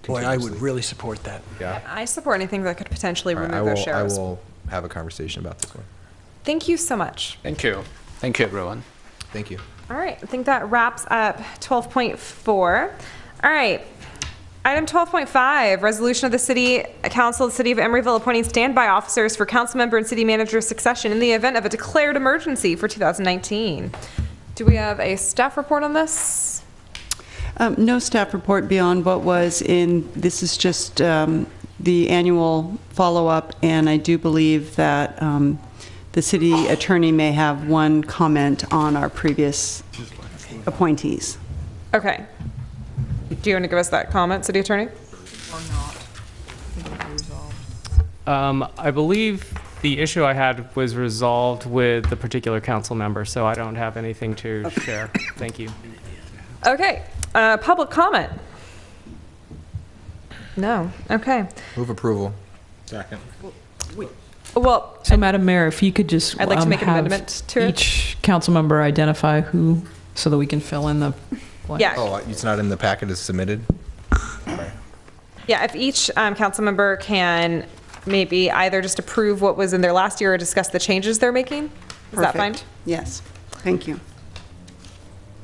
Boy, I would really support that. Yeah. I support anything that could potentially remove those I shadows. will have a conversation about this one. Thank you so much. Thank you. Thank you, everyone. Thank you. All right, I think that wraps up 12.4. All right, Item 12.5, resolution of the City Council of the City of Emeryville appointing standby officers for council member and city manager succession in the event of a declared emergency for 2019. Do we have a staff report on this? No staff report beyond what was in, this is just the annual follow-up, and I do believe that the city attorney may have one comment on our previous appointees. Okay. Do you want to give us that comment, City Attorney? I believe the issue I had was resolved with the particular council member, so I don't have anything to share. Thank you. Okay. Public comment? No. Okay. Move approval. Second. Well, So, Madam Mayor, if you could just I'd like to make an have amendment to it. each council member identify who, so that we can fill in the blank. Yeah. Oh, it's not in the packet as submitted? Yeah, if each council member can maybe either just approve what was in there last year or discuss the changes they're making. Is that fine? Perfect. Yes. Thank you.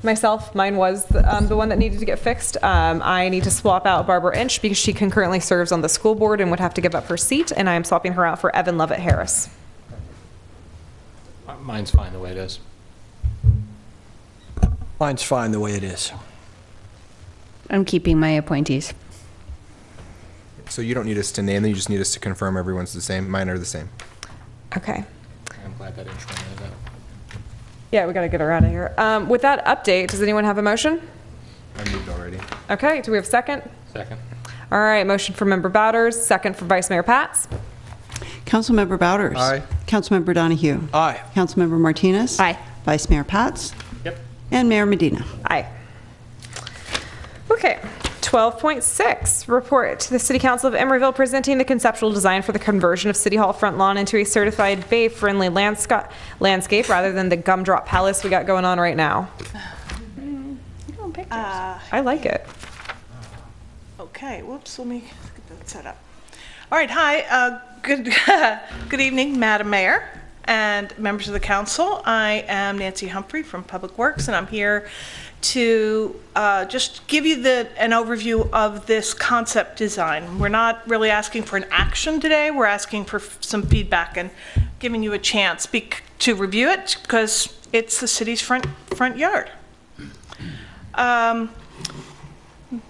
Myself, mine was the one that needed to get fixed. I need to swap out Barbara Inch because she concurrently serves on the school board and would have to give up her seat, and I am swapping her out for Evan Lovett Harris. Mine's fine the way it is. Mine's fine the way it is. I'm keeping my appointees. So you don't need us to name them, you just need us to confirm everyone's the same. Mine are the same. Okay. I'm glad that Inch went into that. Yeah, we got to get her out of here. With that update, does anyone have a motion? I moved already. Okay, do we have a second? Second. All right, motion for Member Bowders, second for Vice Mayor Pats. Councilmember Bowders. Aye. Councilmember Donahue. Aye. Councilmember Martinez. Aye. Vice Mayor Pats. Yep. And Mayor Medina. Aye. Okay, 12.6, report to the City Council of Emeryville presenting the conceptual design for the conversion of City Hall front lawn into a certified bay-friendly landscape rather than the gumdrop palace we got going on right now. I like it. Okay, whoops, let me get that set up. All right, hi, good evening, Madam Mayor and members of the council. I am Nancy Humphrey from Public Works, and I'm here to just give you an overview of this concept design. We're not really asking for an action today, we're asking for some feedback and giving you a chance to review it because it's the city's front yard.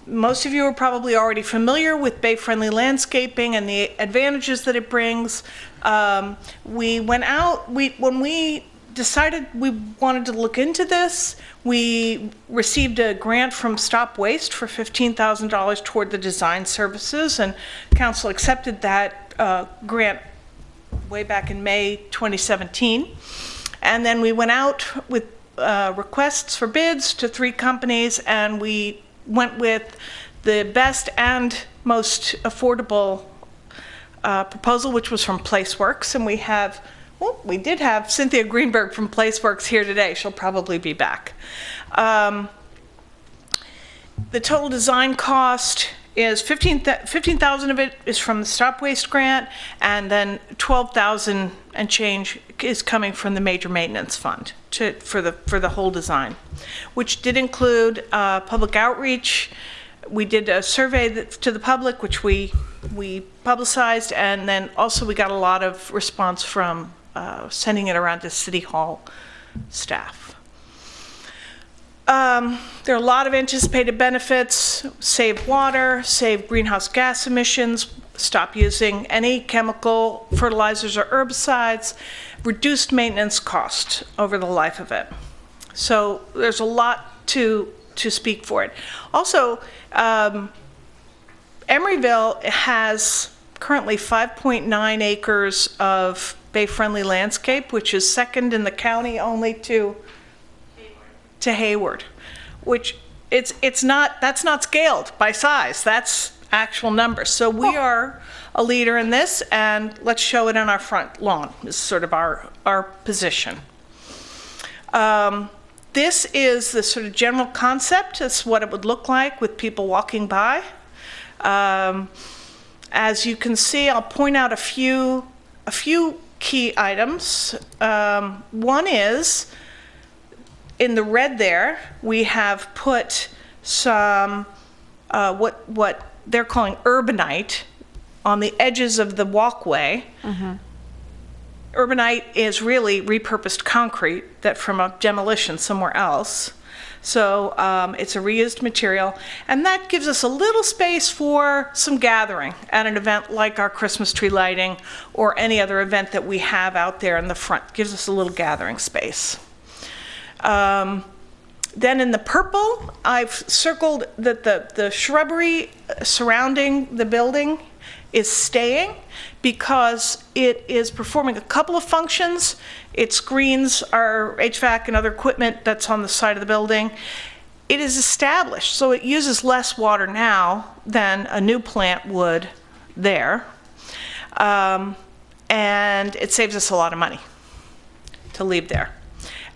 Most of you are probably already familiar with bay-friendly landscaping and the advantages that it brings. We went out, when we decided we wanted to look into this, we received a grant from Stop Waste for $15,000 toward the design services, and council accepted that grant way back in May 2017. And then we went out with requests for bids to 3 companies, and we went with the best and most affordable proposal, which was from PlaceWorks. And we did have Cynthia Greenberg from PlaceWorks here today. She'll probably be back. The total design cost is $15,000 of it is from the Stop Waste grant, and then $12,000 and change is coming from the Major Maintenance Fund for the whole design, which did include public outreach. We did a survey to the public, which we publicized, and then also we got a lot of response from sending it around to City Hall staff. There are a lot of anticipated benefits: save water, save greenhouse gas emissions, stop using any chemical fertilizers or herbicides, reduced maintenance cost over the life of it. So there's a lot to speak for it. Also, Emeryville has currently 5.9 acres of bay-friendly landscape, which is second in the county only to Hayward, which that's not scaled by size, that's actual numbers. So we are a leader in this, and let's show it on our front lawn is sort of our position. This is the sort of general concept. It's what it would look like with people walking by. As you can see, I'll point out a few key items. One is, in the red there, we have put some what they're calling urbanite on the edges of the walkway. Urbanite is really repurposed concrete that from a demolition somewhere else. So it's a reused material, and that gives us a little space for some gathering at an event like our Christmas tree lighting or any other event that we have out there in the front. Gives us a little gathering space. Then in the purple, I've circled that the shrubbery surrounding the building is staying because it is performing a couple of functions. It screens our HVAC and other equipment that's on the side of the building. It is established, so it uses less water now than a new plant would there. And it saves us a lot of money to leave there.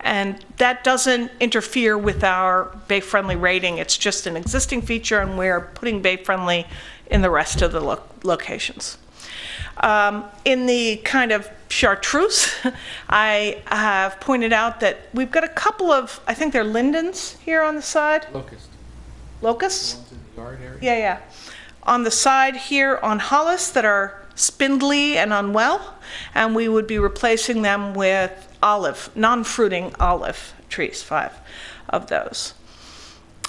And that doesn't interfere with our bay-friendly rating. It's just an existing feature, and we're putting bay-friendly in the rest of the locations. In the kind of chartreuse, I have pointed out that we've got a couple of, I think they're lindens here on the side. Locusts? The ones in the yard area? Yeah. On the side here on Hollis that are spindly and unwell, and we would be replacing them with olive, non-fruiting olive trees, 5 of those.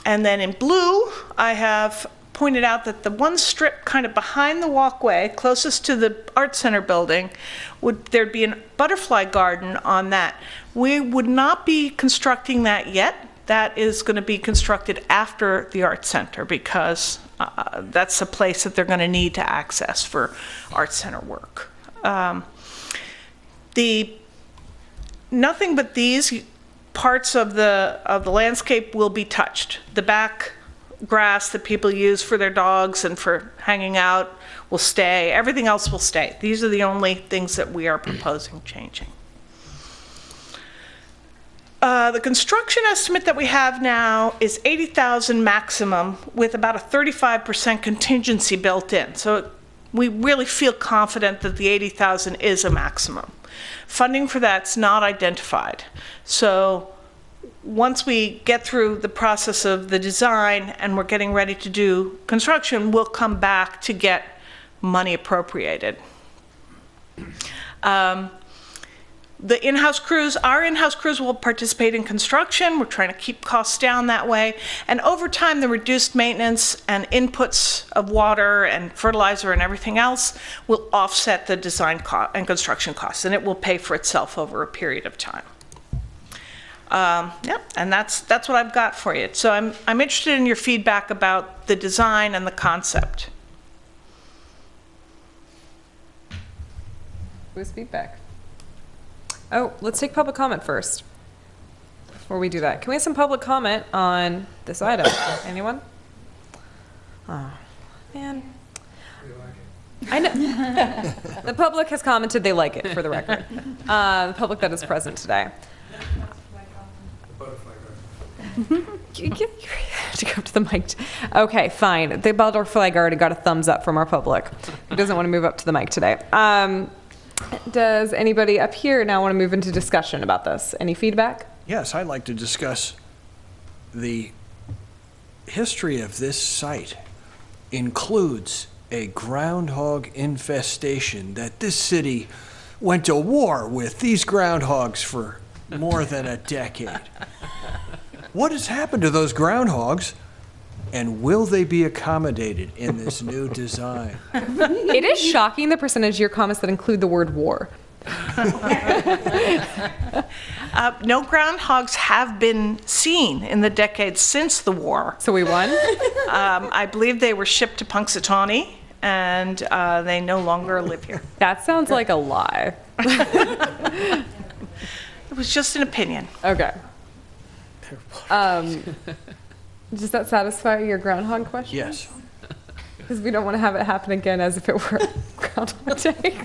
And then in blue, I have pointed out that the one strip kind of behind the walkway, closest to the Art Center building, there'd be a butterfly garden on that. We would not be constructing that yet. That is going to be constructed after the Art Center because that's a place that they're going to need to access for Art Center work. Nothing but these parts of the landscape will be touched. The back grass that people use for their dogs and for hanging out will stay. Everything else will stay. These are the only things that we are proposing changing. The construction estimate that we have now is $80,000 maximum with about a 35% contingency built in. So we really feel confident that the $80,000 is a maximum. Funding for that's not identified. So once we get through the process of the design and we're getting ready to do construction, we'll come back to get money appropriated. The in-house crews, our in-house crews will participate in construction. We're trying to keep costs down that way. And over time, the reduced maintenance and inputs of water and fertilizer and everything else will offset the design and construction costs, and it will pay for itself over a period of time. And that's what I've got for you. So I'm interested in your feedback about the design and the concept. Who's feedback? Oh, let's take public comment first. Before we do that, can we have some public comment on this item? Anyone? Oh, man. I know. The public has commented they like it, for the record. The public that is present today. You have to go up to the mic. Okay, fine. The butterfly garden got a thumbs up from our public. Who doesn't want to move up to the mic today? Does anybody up here now want to move into discussion about this? Any feedback? Yes, I'd like to discuss the history of this site. Includes a groundhog infestation that this city went to war with these groundhogs for more than a decade. What has happened to those groundhogs, and will they be accommodated in this new design? It is shocking the percentage of your comments that include the word war. No groundhogs have been seen in the decades since the war. So we won? I believe they were shipped to Punxsutawney, and they no longer live here. That sounds like a lie. It was just an opinion. Okay. Does that satisfy your groundhog question? Yes. Because we don't want to have it happen again as if it were Groundhog Day.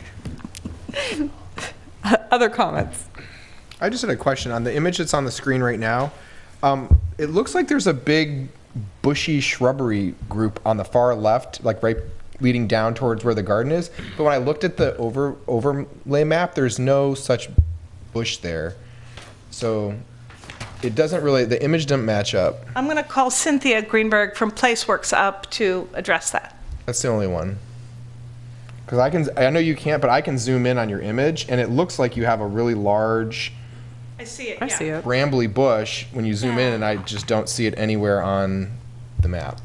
Other comments? I just had a question on the image that's on the screen right now. It looks like there's a big bushy shrubbery group on the far left, like right leading down towards where the garden is. But when I looked at the overlay map, there's no such bush there. So it doesn't really, the image doesn't match up. I'm going to call Cynthia Greenberg from Placeworks up to address that. That's the only one. Because I know you can't, but I can zoom in on your image, and it looks like you have a really large, I see it, I see it. brambly bush when you zoom in, and I just don't see it anywhere on the map.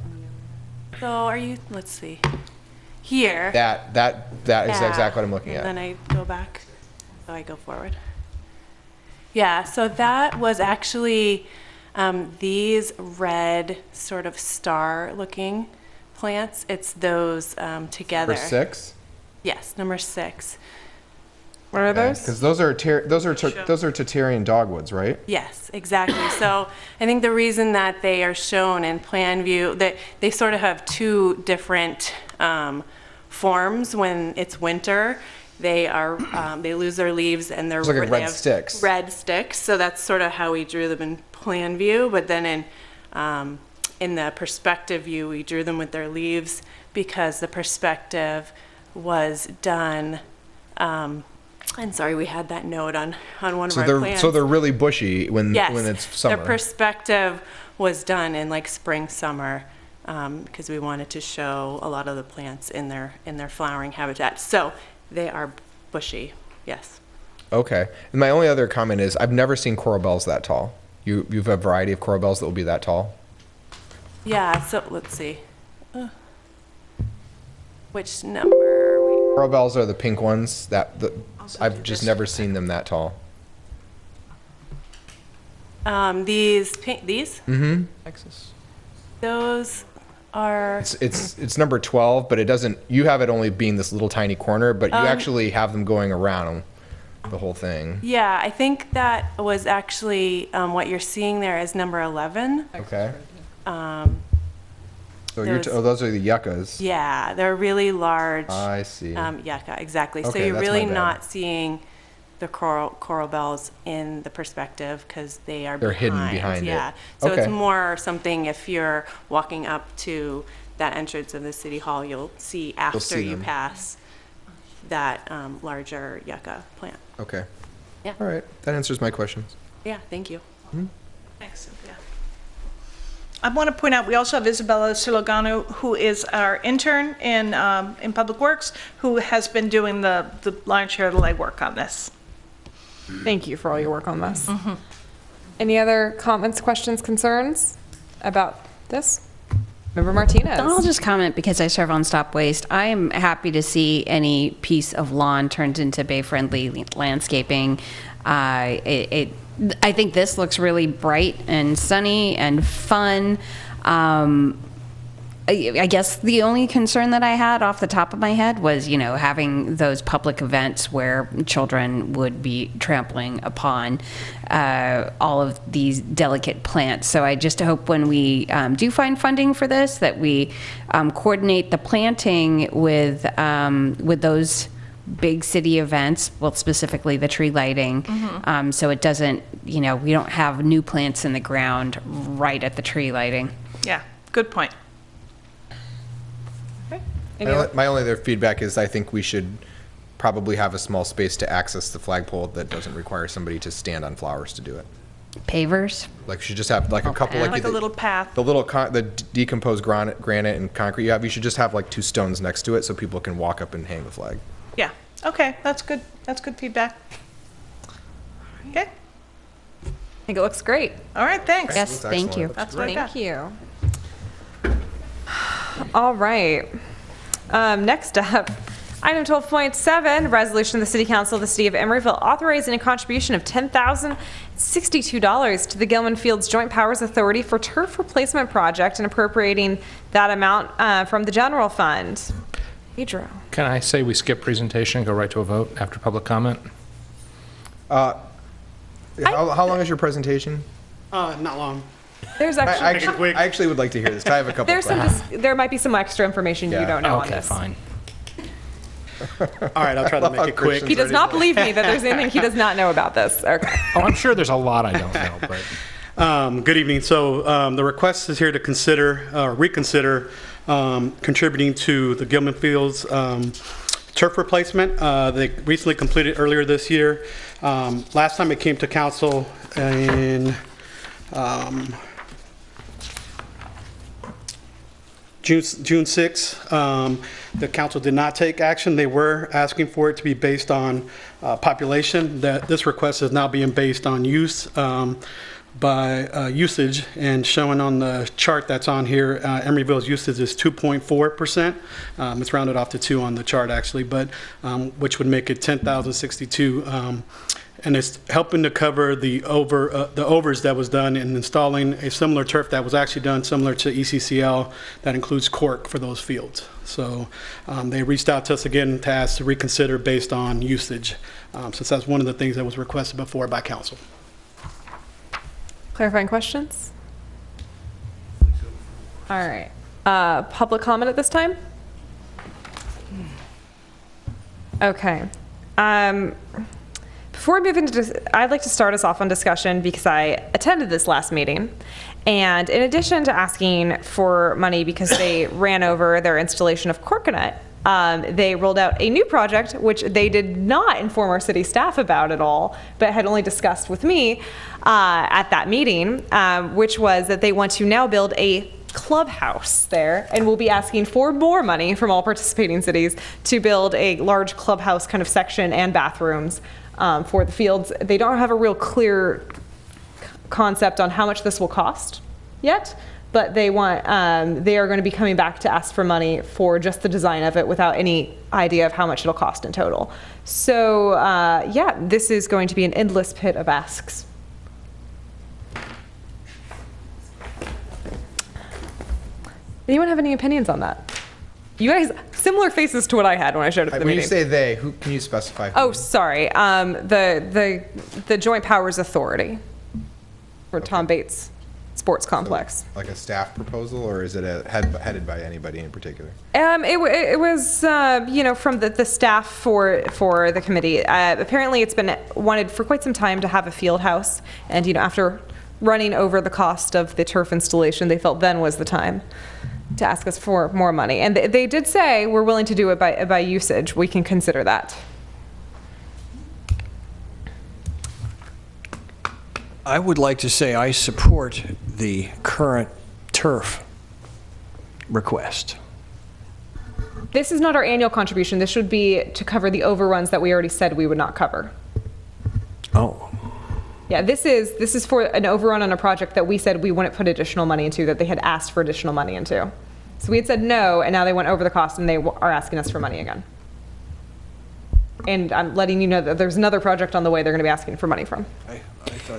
So are you, let's see, here. That is exactly what I'm looking at. And then I go back, so I go forward. Yeah, so that was actually these red sort of star-looking plants. It's those together. Number 6? Yes, number 6. What are those? Because those are Tatarian dogwoods, right? Yes, exactly. So I think the reason that they are shown in plan view, that they sort of have two different forms. When it's winter, they lose their leaves and they're It's like they red have sticks. Red sticks. So that's sort of how we drew them in plan view. But then in the perspective view, we drew them with their leaves because the perspective was done. I'm sorry, we had that note on one of our plans. So they're really bushy when Yes, it's summer. their perspective was done in like spring, summer, because we wanted to show a lot of the plants in their flowering habitat. So they are bushy, yes. Okay. And my only other comment is I've never seen coral bells that tall. You have a variety of coral bells that will be that tall? Yeah, so let's see. Which number? Coral bells are the pink ones. I've just never seen them that tall. These? Mm-hmm. Texas. Those are... It's number 12, but it doesn't, you have it only being this little tiny corner, but you actually have them going around the whole thing. Yeah, I think that was actually what you're seeing there is number 11. Okay. So those are the yuccas. Yeah, they're really large. I see. Yucca, exactly. So Okay, you're that's really my bad. not seeing the coral bells in the perspective because they're hidden behind it. Yeah. So Okay. it's more something if you're walking up to that entrance of the city hall, you'll see after see you them. pass that larger yucca plant. Okay. Yeah. All right. That answers my questions. Yeah, thank you. Thanks, Cynthia. I want to point out, we also have Isabella Silogano, who is our intern in Public Works, who has been doing the lion's share of the legwork on this. Thank you for all your work on this. Any other comments, questions, concerns about this? Member Martinez. I'll just comment because I serve on Stop Waste. I am happy to see any piece of lawn turned into bay-friendly landscaping. I think this looks really bright and sunny and fun. I guess the only concern that I had off the top of my head was, having those public events where children would be trampling upon all of these delicate plants. So I just hope when we do find funding for this, that we coordinate the planting with those big city events, well, specifically the tree lighting, so it doesn't, we don't have new plants in the ground right at the tree lighting. Yeah, good point. My only other feedback is I think we should probably have a small space to access the flagpole that doesn't require somebody to stand on flowers to do it. Pavers? Like you should just have like a couple, Like a little path. the decomposed granite and concrete you have. You should just have like 2 stones next to it so people can walk up and hang the flag. Yeah, okay, that's good. That's good feedback. Okay, I think it looks great. all right, thanks. Yes, thank you. That's what I got. Thank you. All right. Next up, item 12.7, resolution of the City Council of the City of Emeryville authorizing a contribution of $10,062 to the Gilman Fields Joint Powers Authority for turf replacement project and appropriating that amount from the general fund. Pedro. Can I say we skip presentation and go right to a vote after public comment? How long is your presentation? Not long. There's actually, I actually would like to hear this. I have a couple there's questions. there might be some extra information you don't know on Okay, this. fine. All right, I'll try to make it quick. He does not believe me that there's anything he does not know about this. Okay. Oh, I'm sure there's a lot I don't know, but... Good evening. So the request is here to reconsider contributing to the Gilman Fields turf replacement. They recently completed earlier this year. Last time it came to council in June 6, the council did not take action. They were asking for it to be based on population. This request is now being based on use by usage, and showing on the chart that's on here, Emeryville's usage is 2.4%. It's rounded off to 2 on the chart actually, but which would make it 10,062. And it's helping to cover the overs that was done in installing a similar turf that was actually done similar to ECCL that includes cork for those fields. So they reached out to us again to ask to reconsider based on usage, since that's one of the things that was requested before by council. Clarifying questions? All right. Public comment at this time? Okay. Before we move into this, I'd like to start us off on discussion because I attended this last meeting. And in addition to asking for money because they ran over their installation of Corconet, they rolled out a new project, which they did not inform our city staff about at all, but had only discussed with me at that meeting, which was that they want to now build a clubhouse there, and we'll be asking for more money from all participating cities to build a large clubhouse kind of section and bathrooms for the fields. They don't have a real clear concept on how much this will cost yet, but they want they are going to be coming back to ask for money for just the design of it without any idea of how much it'll cost in total. So yeah, this is going to be an endless pit of asks. Anyone have any opinions on that? You guys, similar faces to what I had when I showed up at the When meeting. you say they, who can you specify? Oh, sorry. The Joint Powers Authority for Tom Bates Sports Complex. Like a staff proposal, or is it headed by anybody in particular? It was from the staff for the committee. Apparently, it's been wanted for quite some time to have a field house, and after running over the cost of the turf installation, they felt then was the time to ask us for more money. And they did say we're willing to do it by usage. We can consider that. I would like to say I support the current turf request. This is not our annual contribution. This should be to cover the overruns that we already said we would not cover. Oh. Yeah, this is for an overrun on a project that we said we wouldn't put additional money into, that they had asked for additional money into. So we had said no, and now they went over the cost, and they are asking us for money again. And I'm letting you know that there's another project on the way they're going to be asking for money from.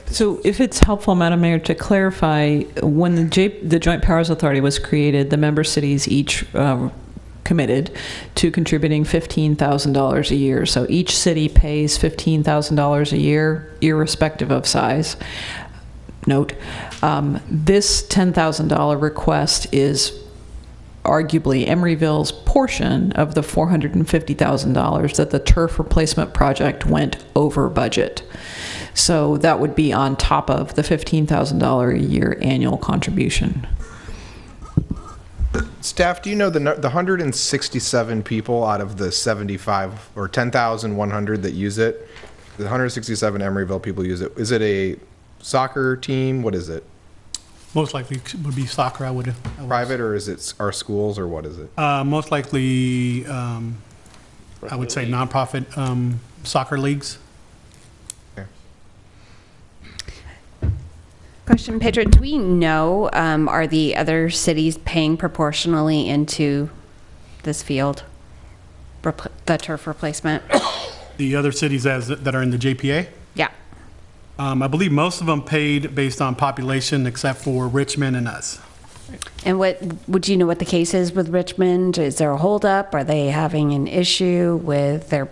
So if it's helpful, Madam Mayor, to clarify, when the Joint Powers Authority was created, the member cities each committed to contributing $15,000 a year. So each city pays $15,000 a year, irrespective of size. Note, this $10,000 request is arguably Emeryville's portion of the $450,000 that the turf replacement project went over budget. So that would be on top of the $15,000 a year annual contribution. Staff, do you know the 167 people out of the 75 or 10,100 that use it? The 167 Emeryville people use it. Is it a soccer team? What is it? Most likely would be soccer, I would. Private, or is it our schools, or what is it? Most likely, I would say nonprofit soccer leagues. Question, Pedro, do we know, are the other cities paying proportionally into this field, the turf replacement? The other cities that are in the JPA? Yeah. I believe most of them paid based on population, except for Richmond and us. And would you know what the case is with Richmond? Is there a holdup? Are they having an issue with their,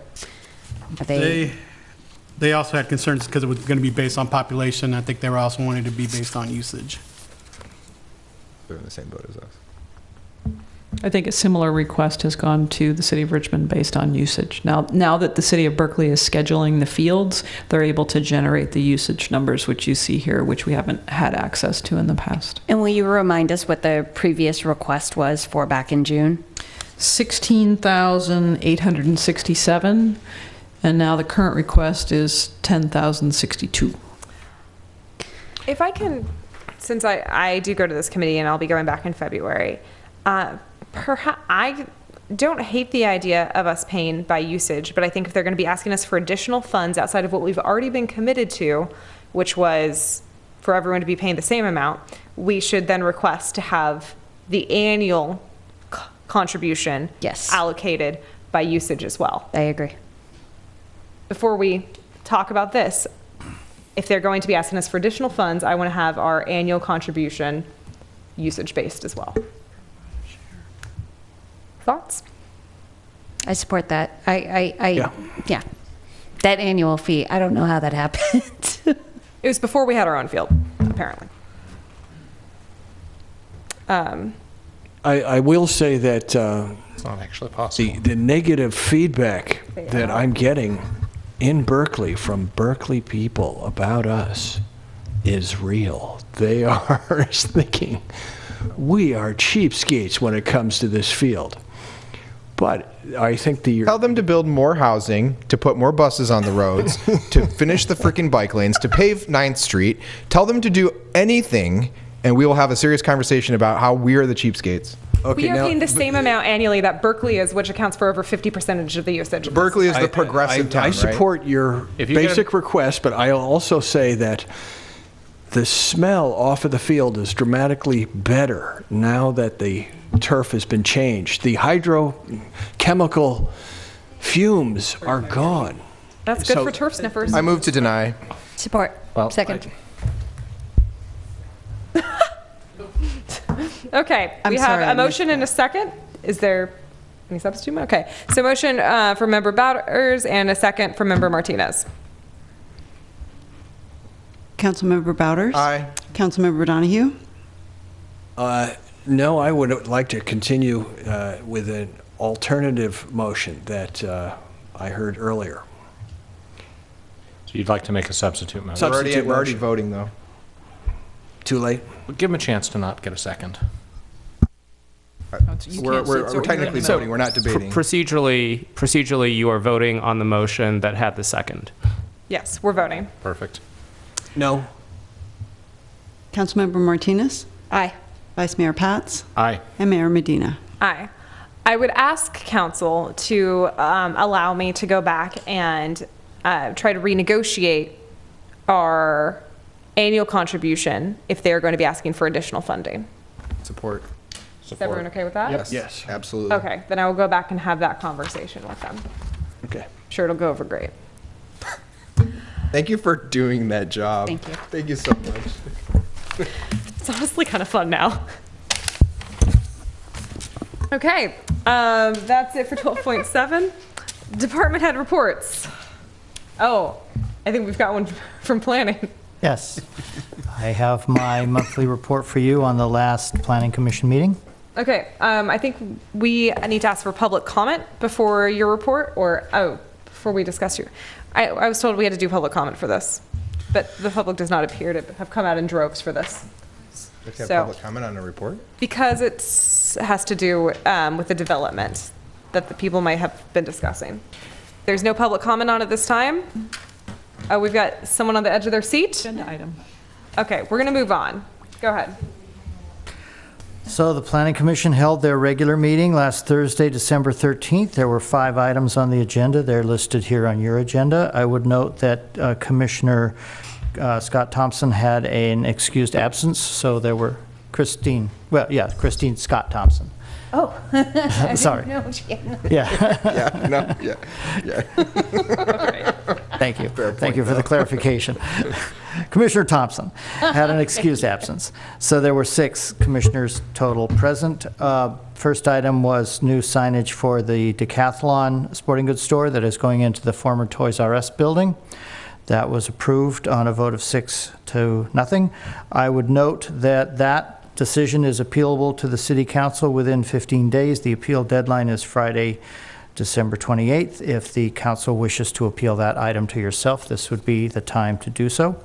They also had concerns because it was going to be based on population. I think they were also wanting to be based on usage. They're in the same boat as us. I think a similar request has gone to the city of Richmond based on usage. Now that the city of Berkeley is scheduling the fields, they're able to generate the usage numbers, which you see here, which we haven't had access to in the past. And will you remind us what the previous request was for back in June? 16,867, and now the current request is 10,062. If I can, since I do go to this committee and I'll be going back in February, Perhaps I don't hate the idea of us paying by usage, but I think if they're going to be asking us for additional funds outside of what we've already been committed to, which was for everyone to be paying the same amount, we should then request to have the annual contribution allocated by usage as well. I agree. Before we talk about this, if they're going to be asking us for additional funds, I want to have our annual contribution usage-based as well. Thoughts? I support that. Yeah. That annual fee, I don't know how that happened. It was before we had our own field, apparently. I will say that It's not actually possible. the negative feedback that I'm getting in Berkeley from Berkeley people about us is real. They are thinking we are cheapskates when it comes to this field. But I think Tell them to build more housing, to put more buses on the roads, to finish the freaking bike lanes, to pave 9th Street. Tell them to do anything, and we will have a serious conversation about how we are the cheapskates. We are paying the same amount annually that Berkeley is, which accounts for over 50% of the usage. Berkeley is the progressive town, I right? support your basic request, but I'll also say that the smell off of the field is dramatically better now that the turf has been changed. The hydrochemical fumes are gone. That's good for turf sniffers. I move to deny. Support. Second. Okay, we have a motion and a second. Is there any substitute? Okay, so motion for Member Bowders and a second for Member Martinez. Councilmember Bowders? Aye. Councilmember Donahue? No, I would like to continue with an alternative motion that I heard earlier. So you'd like to make a substitute motion? We're already voting, though. Too late? Well, give them a chance to not get a second. We're technically voting, we're not debating. Procedurally, you are voting on the motion that had the second. Yes, we're voting. Perfect. No. Councilmember Martinez? Aye. Vice Mayor Pats? Aye. And Mayor Medina? Aye. I would ask council to allow me to go back and try to renegotiate our annual contribution if they're going to be asking for additional funding. Support. Is everyone okay with that? Yes, absolutely. Okay, then I will go back and have that conversation with them. Okay. I'm sure it'll go over great. Thank you for doing that job. Thank you. Thank you so much. It's honestly kind of fun now. Okay, that's it for 12.7. Department head reports. Oh, I think we've got one from planning. Yes. I have my monthly report for you on the last Planning Commission meeting. Okay, I think we need to ask for public comment before your report, or, before we discuss your, I was told we had to do public comment for this, but the public does not appear to have come out in droves for this. We have So- public comment on a report? Because it has to do with the development that the people might have been discussing. There's no public comment on it this time. We've got someone on the edge of their seat. Agenda item. Okay, we're going to move on. Go ahead. So the Planning Commission held their regular meeting last Thursday, December 13th. There were 5 items on the agenda. They're listed here on your agenda. I would note that Commissioner Scott Thompson had an excused absence, so there were Christine Scott Thompson. Oh, I Sorry. didn't know she had Yeah. Thank you. Thank you for the clarification. Commissioner Thompson had an excused absence. So there were 6 commissioners total present. First item was new signage for the Decathlon sporting goods store that is going into the former Toys R Us building. That was approved on a vote of 6-0. I would note that that decision is appealable to the City Council within 15 days. The appeal deadline is Friday, December 28th. If the council wishes to appeal that item to yourself, this would be the time to do so.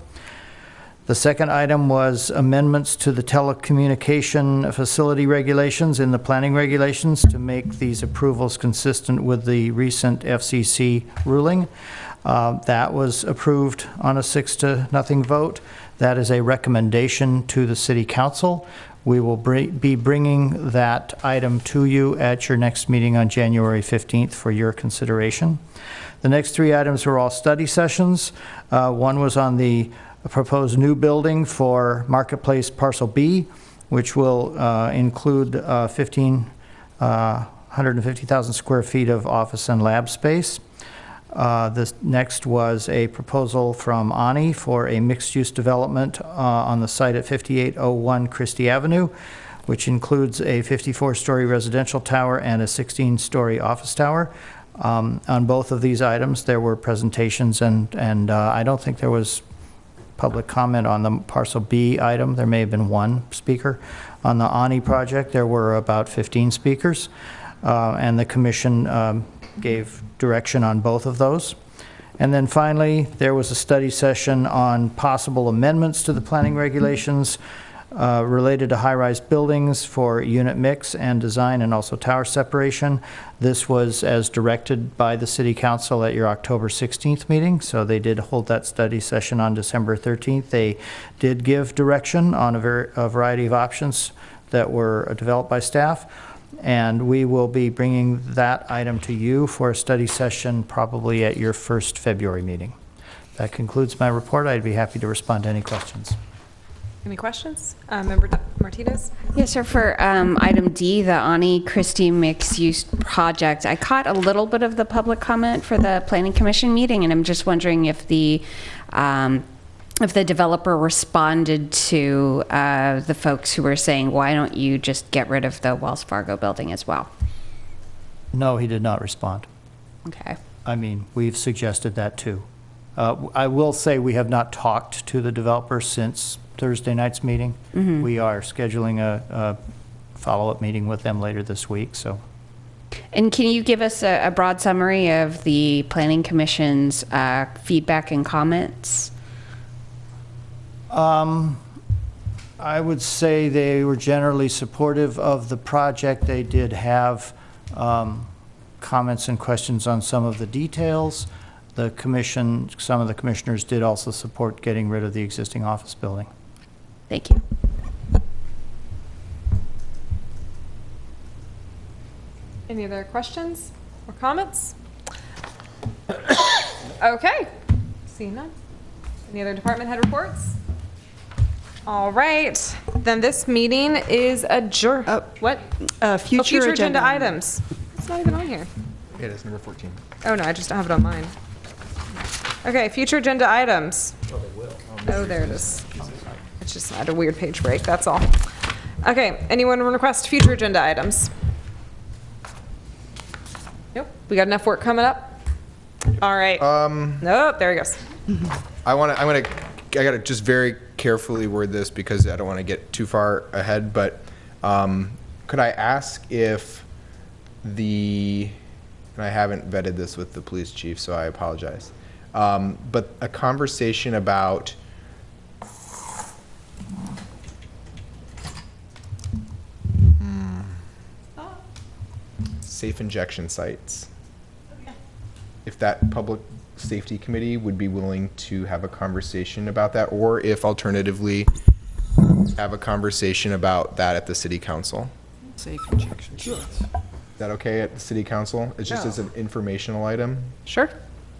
The second item was amendments to the telecommunication facility regulations in the planning regulations to make these approvals consistent with the recent FCC ruling. That was approved on a 6-0 vote. That is a recommendation to the City Council. We will be bringing that item to you at your next meeting on January 15th for your consideration. The next 3 items were all study sessions. One was on the proposed new building for Marketplace Parcel B, which will include 150,000 square feet of office and lab space. This next was a proposal from ANI for a mixed-use development on the site at 5801 Christie Avenue, which includes a 54-story residential tower and a 16-story office tower. On both of these items, there were presentations, and I don't think there was public comment on the Parcel B item. There may have been one speaker. On the ANI project, there were about 15 speakers, and the commission gave direction on both of those. And then finally, there was a study session on possible amendments to the planning regulations related to high-rise buildings for unit mix and design, and also tower separation. This was as directed by the City Council at your October 16th meeting, so they did hold that study session on December 13th. They did give direction on a variety of options that were developed by staff, and we will be bringing that item to you for a study session probably at your first February meeting. That concludes my report. I'd be happy to respond to any questions. Any questions? Member Martinez? Yes, sir. For item D, the ANI Christie mixed-use project, I caught a little bit of the public comment for the Planning Commission meeting, and I'm just wondering if the developer responded to the folks who were saying, why don't you just get rid of the Wells Fargo building as well? No, he did not respond. Okay. I mean, we've suggested that too. I will say we have not talked to the developer since Thursday night's meeting. Mhm. We are scheduling a follow-up meeting with them later this week, so. And can you give us a broad summary of the Planning Commission's feedback and comments? I would say they were generally supportive of the project. They did have comments and questions on some of the details. The commission, some of the commissioners did also support getting rid of the existing office building. Thank you. Any other questions or comments? Okay. Seeing none. Any other department head reports? All right. Then this meeting is adjourned. What? Future agenda agenda items. It's not even on here. Yeah, it is number 14. Oh, no, I just don't have it on mine. Okay, future agenda items. Oh, they will. Oh, there it is. It's just had a weird page break, that's all. Okay, anyone request future agenda items? Nope, we got enough work coming up? All right. Nope, there he goes. I gotta just very carefully word this because I don't want to get too far ahead, but could I ask if and I haven't vetted this with the police chief, so I apologize, but a conversation about safe injection sites. If that public safety committee would be willing to have a conversation about that, or if alternatively have a conversation about that at the city council. Safe injection sites. Is that okay at the city council? It's just as an informational item? Sure.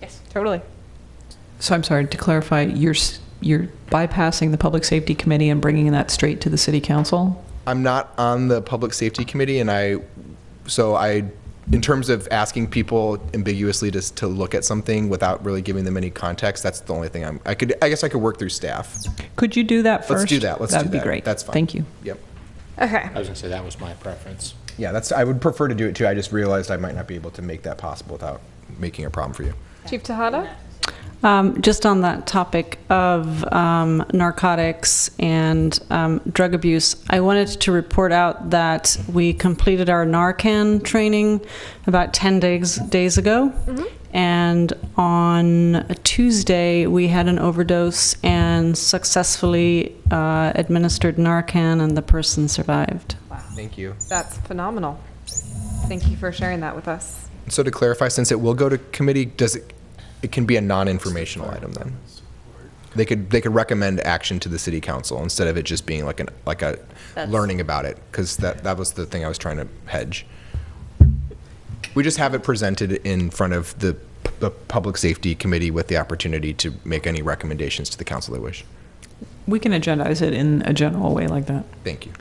Yes. Totally. So I'm sorry, to clarify, you're bypassing the Public Safety Committee and bringing that straight to the City Council? I'm not on the public safety committee, and in terms of asking people ambiguously to look at something without really giving them any context, that's the only thing I guess I could work through staff. Could you do that first? Let's do that. That'd be great. That's fine. Thank you. Yep. Okay. I was going to say that was my preference. Yeah, I would prefer to do it too. I just realized I might not be able to make that possible without making a problem for you. Chief Tejada? Just on that topic of narcotics and drug abuse, I wanted to report out that we completed our Narcan training about 10 days ago. Mm-hmm. And on Tuesday, we had an overdose and successfully administered Narcan, and the person survived. Wow. Thank you. That's phenomenal. Thank you for sharing that with us. So to clarify, since it will go to committee, it can be a non-informational item then? They could recommend action to the city council instead of it just being like a learning about it, because that was the thing I was trying to hedge. We just have it presented in front of the Public Safety Committee with the opportunity to make any recommendations to the council they wish. We can agendize it in a general way like that. Thank you.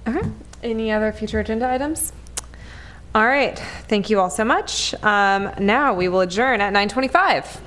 Okay. Any other future agenda items? All right. Thank you all so much. Now we will adjourn at 9:25.